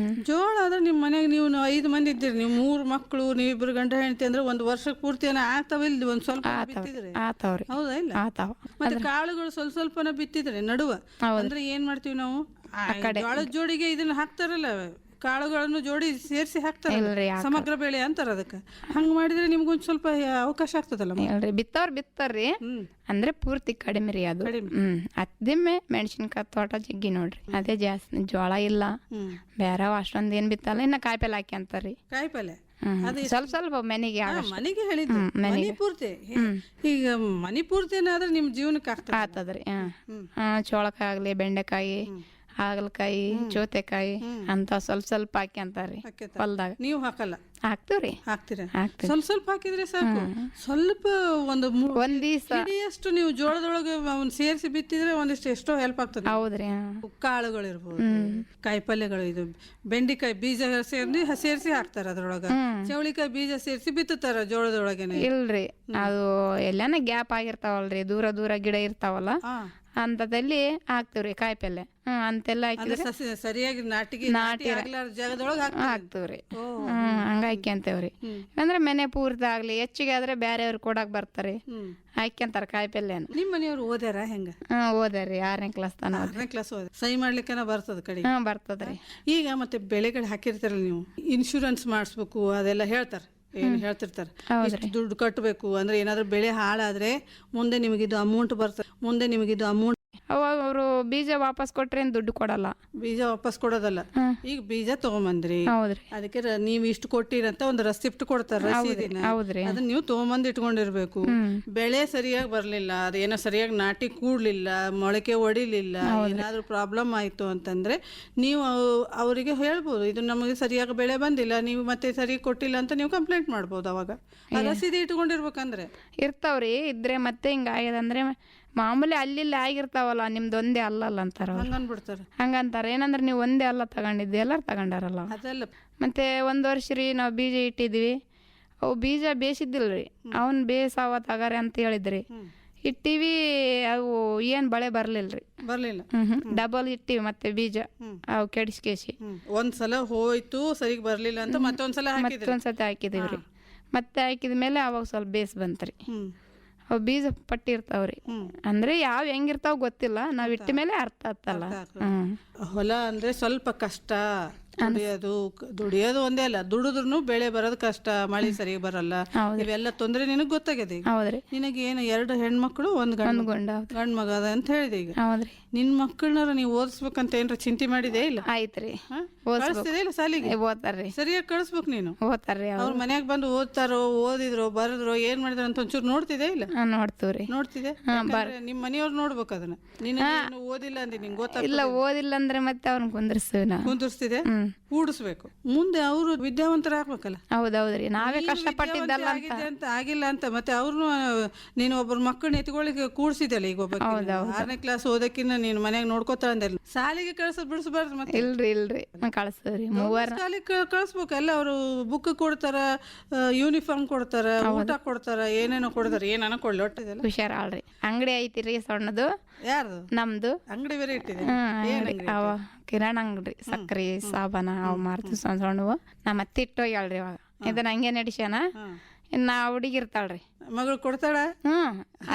ಜೋಳ ಆದ್ರೆ ನಿಮ್ ಮನೆಗೆ ನೀವು 5 ಮಂದಿ ಇದ್ದೀರಿ, ನೀವು 3 ಮಕ್ಕಳು, ನೀವಿಬ್ರು ಗಂಡ ಹೆಂಡತಿ ಅಂದ್ರೆ 1 ವರ್ಷಕ್ಕೆ ಪೂರ್ತಿ ಆಗ್ತಾವ ಇಲ್ಲ? ಒಂದ್ ಸ್ವಲ್ಪ ಬಿತ್ತಿದ್ರೆ ಆತಾವ್ರಿ. ಹೌದಾ? ಇಲ್ಲ ಮತ್ತೆ ಕಾಳುಗಳು ಸ್ವಲ್ಪನ ಬಿತ್ತಿದ್ರೆ ನಡುವ ಅಂದ್ರೆ ಏನ್ ಮಾಡ್ತೀವಿ ನಾವು? ಜೋಳದ ಜೋಡಿಗೆ ಇದನ್ನ ಹಾಕ್ತಾರಲ್ಲ, ಕಾಳುಗಳನ್ನು ಜೋಡಿ ಸೇರಿಸಿ ಹಾಕ್ತಾರೆ, ಸಮಗ್ರ ಬೆಳೆ ಅಂತಾರ ಅದಕ್ಕೆ. ಹಂಗ ಮಾಡಿದ್ರೆ ನಿಮ್ಗೊಂದ್ ಸ್ವಲ್ಪ ಅವಕಾಶ ಆಗ್ತದಲ್ಲ. ಬಿತ್ತಾರ್ರಿ ಅಂದ್ರೆ ಪೂರ್ತಿ ಕಡಿಮೆ ರೀ ಅದು. ಹತ್ತಿಮ್ಮೆ ಮೆಣಸಿನ್ಕಾಯಿ ತೋಟ ಜಗ್ಗಿ ನೋಡ್ರಿ, ಅದೇ ಜಾಸ್ತಿ. ಜೋಳ ಇಲ್ಲ, ಬೇರೆ ಅಷ್ಟೊಂದ್ ಏನ್ ಬಿತ್ತಲ್ಲ. ಇನ್ನ ಕಾಯಿಪಲ್ಲೆ ಹಾಕಿ ಅಂತಾರ್ರಿ. ಕಾಯಿಪಲ್ಲೆ ಸ್ವಲ್ಪ ಮನೆಗೆ ಹೇಳಿದ್ದು ಮನಿ ಪೂರ್ತಿ. ಈಗ ಮನಿ ಪೂರ್ತಿ ಏನಾದ್ರೆ ನಿಮ್ ಜೀವನಕ್ಕೆ ಆಗ್ತದ್ರಿ. ಚೋಳಕಾಯಿ, ಬೆಂಡೆಕಾಯಿ, ಹಾಗಲಕಾಯಿ, ಚೌತೆಕಾಯಿ ಅಂತ ಸ್ವಲ್ಪ ಹಾಕಿ ಅಂತಾರ್ರಿ ಹೊಲ್ದಾಗ. ನೀವು ಹಾಕಲ್ಲ? ಹಾಕ್ತಿವ್ರಿ. ಹಾಕ್ತೀರಾ? ಸ್ವಲ್ಪ ಹಾಕಿದ್ರೆ ಸಾಕು. ಸ್ವಲ್ಪ ಒಂದ್ ದಿವಸ ಅಷ್ಟು ನೀವು ಜೋಳದೊಳಗೆ ಸೇರಿಸಿ ಬಿತ್ತಿದ್ರೆ ಒಂದಿಷ್ಟು ಎಷ್ಟೋ ಹೆಲ್ಪ್ ಆಗ್ತದೆ. ಹೌದ್ರಿ. ಕಾಳುಗಳು ಇರ್ಬೋದು, ಕಾಯಿ ಪಲ್ಯಗಳು, ಇದು ಬೆಂಡಿಕಾಯಿ ಬೀಜ ಸೇರಿಸಿ ಹಾಕ್ತಾರ ಅದ್ರೊಳಗ. ಚೌಳಿಕಾಯಿ ಬೀಜ ಸೇರಿಸಿ ಬಿತ್ತುತ್ತಾರ ಜೋಳದೊಳಗೇನೆ. ಇಲ್ರಿ, ಅದು ಎಲ್ಲಾನ ಗ್ಯಾಪ್ ಆಗಿರ್ತಾವಲ್ರಿ, ದೂರ ಗಿಡ ಇರ್ತಾವಲ್ಲ, ಅಂತದಲ್ಲಿ ಹಾಕ್ತಿವ್ರಿ ಕಾಯಿಪಲ್ಲೆ. ಅಂತೆಲ್ಲ ಹಾಕಿದ್ರೆ ಸರಿಯಾಗಿ ನಾಟಿ ಜಾಗದೊಳಗ ಹಾಕ್ತಿವ್ರಿ. ಹಂಗ ಹಾಕ್ಯಂತೇವ್ರಿ. ಅಂದ್ರೆ ಮನೆ ಪೂರ್ತಿ ಆಗ್ಲಿ, ಹೆಚ್ಚಿಗೆ ಆದ್ರೆ ಬೇರೆಯವ್ರು ಕೊಡಾಕ್ ಬರ್ತಾರೆ, ಹಾಕ್ಯಂತಾರ ಕಾಯಿಪಲ್ಲೆನ. ನಿಮ್ ಮನೆಯವ್ರು ಓದ್ಯಾರ ಹೆಂಗ? ಓದ್ಯಾರಿ. 6ನೇ ಕ್ಲಾಸ್ ತನ. 6ನೇ ಕ್ಲಾಸ್ ಓದ. ಸಹಿ ಮಾಡ್ಲಿಕ್ಕೆ ಬರ್ತದ ಕಡೆ? ಬರ್ತದ್ರಿ. ಈಗ ಮತ್ತೆ ಬೆಳೆಗಳು ಹಾಕಿರ್ತಾರಲ್ಲ ನೀವು, ಇನ್ಶೂರೆನ್ಸ್ ಮಾಡಿಸ್ಬೇಕು ಅದೆಲ್ಲ ಹೇಳ್ತಾರ. ಏನು ಹೇಳ್ತಿರ್ತಾರೆ, ಇಷ್ಟು ದುಡ್ಡು ಕಟ್ಟಬೇಕು ಅಂದ್ರೆ ಏನಾದ್ರು ಬೆಳೆ ಹಾಳಾದ್ರೆ ಮುಂದೆ ನಿಮಗಿದು ಅಮೌಂಟ್ ಬರ್ತದೆ, ಮುಂದೆ ನಿಮಗಿದು ಅಮೌಂಟ್. ಅವಾಗ ಅವರು ಬೀಜ ವಾಪಸ್ ಕೊಟ್ರೆ ಏನ್ ದುಡ್ಡು ಕೊಡಲ್ಲ, ಬೀಜ ವಾಪಸ್ ಕೊಡೋದಲ್ಲ. ಈಗ ಬೀಜ ತಗೊಂಬಂದ್ರಿ, ಹೌದ್ರಿ ಅದಕ್ಕೆ ನೀವು ಇಷ್ಟು ಕೊಟ್ಟಿರಂತ ಒಂದು ರೆಸಿಪ್ಟ್ ಕೊಡ್ತಾರೆ, ರಸೀದಿನ. ಹೌದ್ರಿ ಅದನ್ನ ನೀವು ತಗೊಂಬಂದು ಇಟ್ಕೊಂಡಿರ್ಬೇಕು. ಬೆಳೆ ಸರಿಯಾಗಿ ಬರ್ಲಿಲ್ಲ, ಅದೇನೋ ಸರಿಯಾಗಿ ನಾಟಿ ಕೂಡ್ಲಿಲ್ಲ, ಮೊಳಕೆ ಒಡಿಲಿಲ್ಲ, ಏನಾದ್ರೂ ಪ್ರಾಬ್ಲಮ್ ಆಯ್ತು ಅಂತಂದ್ರೆ ನೀವು ಅವರಿಗೆ ಹೇಳ್ಬೋದು, ಇದು ನಮಗೆ ಸರಿಯಾಗಿ ಬೆಳೆ ಬಂದಿಲ್ಲ, ನೀವು ಮತ್ತೆ ಸರಿ ಕೊಟ್ಟಿಲ್ಲ ಅಂತ ನೀವು ಕಂಪ್ಲೇಂಟ್ ಮಾಡ್ಬೋದು. ಅವಾಗ ಆ ರಸೀದಿ ಇಟ್ಕೊಂಡಿರ್ಬೇಕಂದ್ರೆ ಇರ್ತಾವ್ರಿ. ಇದ್ರೆ ಮತ್ತೆ ಹಿಂಗ ಆಗ್ಯದಂದ್ರೆ ಮಾಮೂಲಿ ಅಲ್ಲಿ ಆಗಿರ್ತಾವಲ್ಲ, ನಿಮ್ದು ಒಂದೇ ಅಲ್ಲಲ್ಲ ಅಂತಾರ, ಹಂಗನ್ಬಿಡ್ತಾರೆ. ಹಂಗಂತಾರ. ಏನಂದ್ರೆ ನೀವು ಒಂದೇ ಅಲ್ಲ ತಗೊಂಡಿದ್ದು, ಎಲ್ಲರೂ ತಗೊಂಡಾರಲ್ಲ. ಅದೆಲ್ಲ ಮತ್ತೆ ಒಂದು ವರ್ಷ ರೀ ನಾವು ಬೀಜ ಇಟ್ಟಿದ್ವಿ, ಅವು ಬೀಜ ಬೇಯಿಸಿದ್ದಿಲ್ರಿ, ಅವ್ನು ಬೇಸಾವ ತಗಾರೆ ಅಂತ ಹೇಳಿದ್ರಿ. ಇಟ್ಟಿವಿ, ಅವು ಏನು ಬಳೆ ಬರ್ಲಿಲ್ರಿ, ಬರ್ಲಿಲ್ಲ. ಡಬಲ್ ಇಟ್ಟಿವಿ ಮತ್ತೆ ಬೀಜ, ಅವು ಕೆಡಿಸ್ಕೇಸಿ ಒಂದ್ಸಲ ಹೋಯ್ತು ಸರಿಗೆ ಬರ್ಲಿಲ್ಲ ಅಂತ ಮತ್ತೊಂದ್ಸಲ ಮತ್ತೊಂದ್ಸತಿ ಹಾಕಿದಿವ್ರಿ. ಮತ್ತೆ ಹಾಕಿದ ಮೇಲೆ ಅವಾಗ ಸ್ವಲ್ಪ ಬೇಸ್ ಬಂತ್ರಿ. ಅವು ಬೀಜ ಪಟ್ಟಿರ್ತಾವ್ರಿ, ಅಂದ್ರೆ ಯಾವ ಹೆಂಗಿರ್ತಾವ ಗೊತ್ತಿಲ್ಲ, ನಾವ್ ಇಟ್ಟ ಮೇಲೆ ಅರ್ಥ ಆತಲ್ಲ. ಹೊಲ ಅಂದ್ರೆ ಸ್ವಲ್ಪ ಕಷ್ಟ, ದುಡಿಯೋದು ಒಂದೇ ಅಲ್ಲ, ದುಡಿದ್ರು ಬೆಳೆ ಬರೋದು ಕಷ್ಟ, ಮಳೆ ಸರಿಯಾಗಿ ಬರಲ್ಲ, ಇವೆಲ್ಲ ತೊಂದ್ರೆ ನಿನಗ್ ಗೊತ್ತಾಗಿದೆ. ಹೌದ್ರಿ. ನಿನಗೆ ಏನು 2 ಹೆಣ್ಮಕ್ಳು ಒಂದು ಗಂಡ್ ಮಗ ಅದ ಅಂತ ಹೇಳಿದೆ. ಈಗ ಹೌದ್ರಿ. ನಿನ್ ಮಕ್ಕಳನ್ನ ನೀವು ಓದಿಸ್ಬೇಕಂತ ಏನ್ರ ಚಿಂತೆ ಮಾಡಿದೆ ಇಲ್ಲ? ಆಯ್ತ್ರಿ, ಕಳಿಸ್ತಿದೆ ಇಲ್ಲ ಸಾಲಿಗೆ? ಓದ್ತಾರ್ರಿ, ಸರಿಯಾಗಿ ಕಳಿಸ್ಬೇಕು ನೀನು. ಓದ್ತಾರ್ರಿ. ಅವ್ರ ಮನ್ಯಾಗ ಬಂದು ಓದ್ತಾರೋ, ಓದಿದ್ರು ಬರದ್ರು, ಏನ್ ಮಾಡಿದ್ರು ಅಂತ ಒಂಚೂರು ನೋಡ್ತಿದೆ ಇಲ್ಲ? ನೋಡ್ತೀವ್ರಿ. ನೋಡ್ತಿದೆ. ನಿಮ್ ಮನೆಯವ್ರು ನೋಡ್ಬೇಕು ಅದನ್ನ. ನೀನು ಓದಿಲ್ಲ ಅಂದಿ, ನಿಂಗೆ ಗೊತ್ತಾಗ ಇಲ್ಲ, ಓದಿಲ್ಲ ಅಂದ್ರೆ ಮತ್ತೆ ಅವ್ರನ್ನ ಕುಂದಿರ್ಸ್ತಿದೆ, ಕೂಡಿಸ್ಬೇಕು. ಮುಂದೆ ಅವರು ವಿದ್ಯಾವಂತರ ಆಗ್ಬೇಕಲ್ಲ. ಹೌದೌದ್ರಿ, ನಾವೇ ಕಷ್ಟಪಟ್ಟಿದ್ದಲ್ಲ ಅಂತ ಆಗಿಲ್ಲ ಅಂತ ಮತ್ತೆ ಅವ್ರನ್ನು ನೀನು ಒಬ್ಬರ ಮಕ್ಕಳನ್ನ ಎತ್ಕೊಳ್ಳಿಕ್ಕೆ ಕೂಡ್ಸಿದಲ್ಲ. ಈಗ ಒಬ್ಬ 6ನೇ ಕ್ಲಾಸ್ ಓದಕ್ಕಿನ್ನ ನೀನು ಮನ್ಯಾಗ ನೋಡ್ಕೋತಾಳ ಅಂದಲ್ಲ, ಸಾಲಿಗೆ ಕಳ್ಸೋದ್ ಬಿಡಿಸ್ಬಾರ್ದು. ಮತ್ತೆ ಇಲ್ರಿ ಕಳಿಸ್ತೀವ್ರಿ, ಮೂವರ್ ಸಾಲಿಗೆ ಕಳ್ಸ್ಬೇಕು. ಎಲ್ಲ ಅವರು ಬುಕ್ ಕೊಡ್ತಾರ, ಯೂನಿಫಾರ್ಮ್ ಕೊಡ್ತಾರ, ಊಟ ಕೊಡ್ತಾರ, ಏನೇನೋ ಕೊಡ್ತಾರ. ಏನಾನ ಕೊಡ್ಲಿ, ಒಟ್ಟಿದೆಲ್ಲ ಹುಷಾರಾಳ್ರಿ. ಅಂಗಡಿ ಐತಿರಿ ಸಣ್ಣದು. ಯಾರ್ದು? ನಮ್ದು ಅಂಗಡಿ ಬೇರೆ ಇಟ್ಟಿದೆ. ಅವ ಕಿರಾಣ ಅಂಗಡಿ, ಸಕ್ರಿ ಸಾಬಾನ ಅವ್ ಮಾರ್ತೀವಿ ಸಣ್ಣ ಸಣ್ಣವು. ನಮ್ಮ ಅತ್ತೆ ಇಟ್ಟೋಗ್ಯಾಳ್ರಿ ಇವಾಗ. ಇದನ್ನ ಹಂಗೆ ನಡಿಸ್ಯಾನ. ಇನ್ನ ಹುಡುಗಿರ್ತಾಳ್ರಿ, ಮಗಳು ಕೊಡ್ತಾಳ.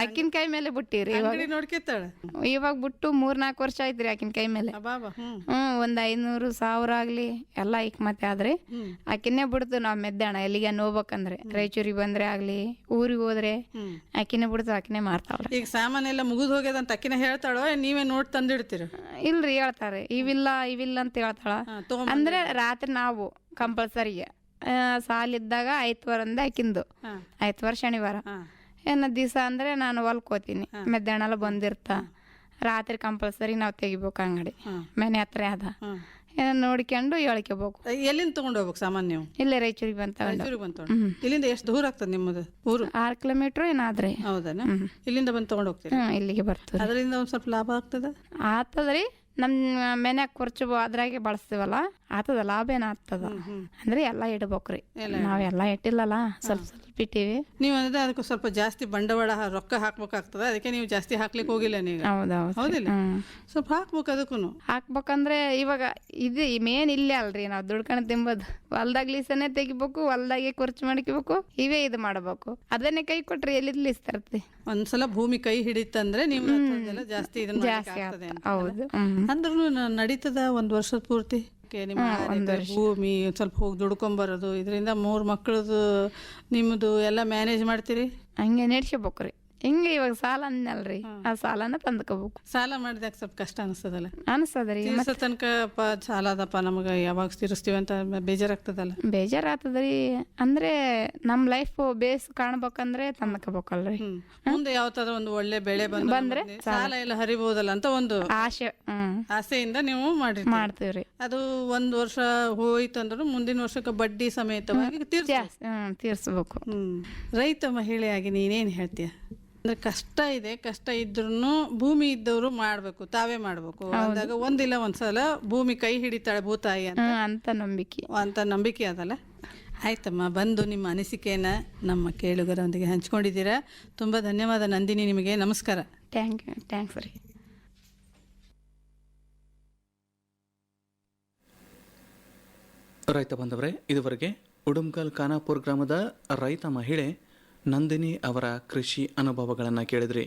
ಆಕಿನ ಕೈ ಮೇಲೆ ಬಿಟ್ಟಿವ್ರಿ. ನೋಡ್ಕೊತಾಳ. ಇವಾಗ ಬಿಟ್ಟು 3-4 ವರ್ಷ ಆಯ್ತ್ರಿ ಆಕಿನ ಕೈ ಮೇಲೆ. ಒಂದ್ 500,000 ಆಗ್ಲಿ ಎಲ್ಲ ಈಗ ಮತ್ತೆ ಆದ್ರಿ ಆಕಿನೇ ಬಿಡ್ತು. ನಾವ್ ಮೆದ್ದಾಣ ಎಲ್ಲಿಗೆ ಹೋಗ್ಬೇಕಂದ್ರೆ, ರಾಯಚೂರಿಗೆ ಬಂದ್ರೆ ಆಗ್ಲಿ, ಊರಿಗೆ ಹೋದ್ರೆ ಆಕಿನೇ ಬಿಡ್ತು, ಆಕಿನೇ ಮಾರ್ತಾವ್ರಿ. ಈಗ ಸಾಮಾನೆಲ್ಲ ಮುಗಿದ್ ಹೋಗ್ಯದಂತ ಅಕ್ಕಿನ ಹೇಳ್ತಾಳೋ, ನೀವೇ ನೋಡ್ ತಂದಿಡ್ತೀರ? ಇಲ್ರಿ, ಹೇಳ್ತಾರೆ ಇವಿಲ್ಲ ಅಂತ ಹೇಳ್ತಾಳ. ಅಂದ್ರೆ ರಾತ್ರಿ ನಾವು ಕಂಪಲ್ಸರಿಗೆ ಸಾಲಿದ್ದಾಗ ಐತ್ವಾರ ಅಂದ ಆಕಿಂದು, ಐತ್ವಾರ ಶನಿವಾರ ಏನ ದಿವಸ ಅಂದ್ರೆ ನಾನು ಹೊಲ್ಕೋತೀನಿ. ಮಧ್ಯಾಹ್ನ ಬಂದಿರ್ತ, ರಾತ್ರಿ ಕಂಪಲ್ಸರಿ ನಾವು ತೆಗಿಬೇಕು ಅಂಗಡಿ, ಮನೆ ಹತ್ರ ಅದ. ನೋಡ್ಕೊಂಡು ಹೇಳ್ಕೋಬೇಕು. ಎಲ್ಲಿಂದ ತಗೊಂಡು ಹೋಗ್ಬೇಕು ಸಾಮಾನ್ಯ ನೀವು? ಇಲ್ಲೇ ರಾಯಚೂರಿಗೆ ಇಲ್ಲಿಂದ ಎಷ್ಟು ದೂರ ಆಗ್ತದೆ ನಿಮ್ಮದು ಊರು? 6 ಕಿಲೋಮೀಟರ್ ಏನಾದ್ರಿ. ಹೌದಾ? ಇಲ್ಲಿಂದ ಬಂದು ತಗೊಂಡು ಹೋಗ್ತೀರಿ? ಇಲ್ಲಿಗೆ ಬರ್ತದೆ. ಅದರಿಂದ ಒಂದ್ ಸ್ವಲ್ಪ ಲಾಭ ಆಗ್ತದ್ರಿ. ನಮ್ಮ ಮನ್ಯಾಗ ಖರ್ಚು ಅದ್ರಾಗೆ ಬಳಸ್ತೀವಲ್ಲ, ಆತದ ಲಾಭ ಏನ ಆಗ್ತದ. ಅಂದ್ರೆ ಎಲ್ಲಾ ಇಡ್ಬೇಕ್ರಿ, ನಾವೆಲ್ಲಾ ಇಟ್ಟಿಲ್ಲಲ್ಲ, ಸ್ವಲ್ಪ ಇಟ್ಟಿವಿ. ನೀವು ಅಂದ್ರೆ ಅದಕ್ಕೆ ಸ್ವಲ್ಪ ಜಾಸ್ತಿ ಬಂಡವಾಳ ರೊಕ್ಕ ಹಾಕ್ಬೇಕಾಗ್ತದ, ಅದಕ್ಕೆ ನೀವು ಜಾಸ್ತಿ ಹಾಕ್ಲಿಕ್ಕೆ ಹೋಗಿಲ್ಲ ನೀವು? ಹೌದಿಲ್ಲ, ಸ್ವಲ್ಪ ಹಾಕ್ಬೇಕು. ಅದಕ್ಕೂ ಹಾಕ್ಬೇಕಂದ್ರೆ ಇವಾಗ ಇದು ಮೇನ್ ಇಲ್ಲೇ ಅಲ್ರಿ, ನಾವು ದುಡ್ಕೊಂಡು ತಿಂಬೋದು. ಹೊಲ್ದಾಗ್ಲಿಸನೆ ತೆಗಿಬೇಕು, ಹೊಲ್ದಾಗೆ ಖರ್ಚು ಮಾಡ್ಕೋಬೇಕು, ಇವೇ ಇದು ಮಾಡ್ಬೇಕು. ಅದನ್ನೇ ಕೈ ಕೊಟ್ರಿ ಎಲ್ಲಿ ತರ್ತಿ. ಒಂದ್ಸಲ ಭೂಮಿ ಕೈ ಹಿಡಿತಂದ್ರೆ ನೀವು ಜಾಸ್ತಿ ಆಗ್ತದೆ. ಹೌದು, ಅಂದ್ರೂ ನಡೀತದ 1 ವರ್ಷದ ಪೂರ್ತಿ. ಭೂಮಿ ಸ್ವಲ್ಪ ಹೋಗಿ ದುಡ್ಕೊಂಬರೋದು, ಇದರಿಂದ 3 ಮಕ್ಕಳದು ನಿಮ್ಮದು ಎಲ್ಲ ಮ್ಯಾನೇಜ್ ಮಾಡ್ತೀರಿ? ಹಂಗೆ ನಡ್ಸ್ಕೋಬೇಕ್ರಿ. ಹಿಂಗೆ ಇವಾಗ ಸಾಲ ಅನ್ನಲ್ರಿ, ಆ ಸಾಲನ ತಂದ್ಕೋಬೇಕು. ಸಾಲ ಮಾಡಿದಾಗ ಸ್ವಲ್ಪ ಕಷ್ಟ ಅನಿಸ್ತದಲ್ಲ? ಅನಿಸ್ತದ್ರಿ. ತನಕ ಸಾಲ ಅದಪ್ಪ ನಮಗೆ ಯಾವಾಗ ತೀರಿಸ್ತೀವಿ ಅಂತ ಬೇಜಾರಾಗ್ತದಲ್ಲ? ಬೇಜಾರಾಗ್ತದ್ರಿ. ಅಂದ್ರೆ ನಮ್ ಲೈಫ್ ಬೇಸ್ ಕಾಣ್ಬೇಕಂದ್ರೆ ತಂದ್ಕೋಬೇಕಲ್ರಿ. ಮುಂದೆ ಯಾವತ್ತಾದ್ರೂ ಒಂದು ಒಳ್ಳೆ ಬೆಳೆ ಬಂದ್ರೆ ಸಾಲ ಎಲ್ಲ ಹರಿಬಹುದಲ್ಲ ಅಂತ ಒಂದು ಆಸೆಯಿಂದ ನೀವು ಮಾಡ್ತೀವ್ರಿ. ಅದು 1 ವರ್ಷ ಹೋಯ್ತಂದ್ರು ಮುಂದಿನ ವರ್ಷಕ್ಕೆ ಬಡ್ಡಿ ಸಮೇತವಾಗಿ ತೀರ್ಸ್ಬೇಕು. ರೈತ ಮಹಿಳೆಯಾಗಿ ನೀನೇನ್ ಹೇಳ್ತೀಯ? ಅಂದ್ರೆ ಕಷ್ಟ ಇದೆ, ಕಷ್ಟ ಇದ್ರೂ ಭೂಮಿ ಇದ್ದವರು ಮಾಡ್ಬೇಕು, ತಾವೇ ಮಾಡ್ಬೇಕು ಅಂದಾಗ ಒಂದಿಲ್ಲ ಒಂದ್ಸಲ ಭೂಮಿ ಕೈ ಹಿಡಿತಾಳೆ ಭೂತಾಯಿ ಅಂತ ನಂಬಿಕೆ ಅದಲ್ಲ? ಆಯ್ತಮ್ಮ, ಬಂದು ನಿಮ್ಮ ಅನಿಸಿಕೆಯನ್ನ ನಮ್ಮ ಕೇಳುಗರೊಂದಿಗೆ ಹಂಚ್ಕೊಂಡಿದ್ದೀರಾ. ತುಂಬಾ ಧನ್ಯವಾದ ನಂದಿನಿ, ನಿಮಗೆ ನಮಸ್ಕಾರ. ಥ್ಯಾಂಕ್ಸ್ ರೀ. ರೈತ ಬಾಂಧವರೇ, ಇದುವರೆಗೆ ಉಡುಮ್ಕಲ್ ಖಾನಾಪುರ ಗ್ರಾಮದ ರೈತ ಮಹಿಳೆ ನಂದಿನಿ ಅವರ ಕೃಷಿ ಅನುಭವಗಳನ್ನು ಕೇಳಿದ್ರಿ.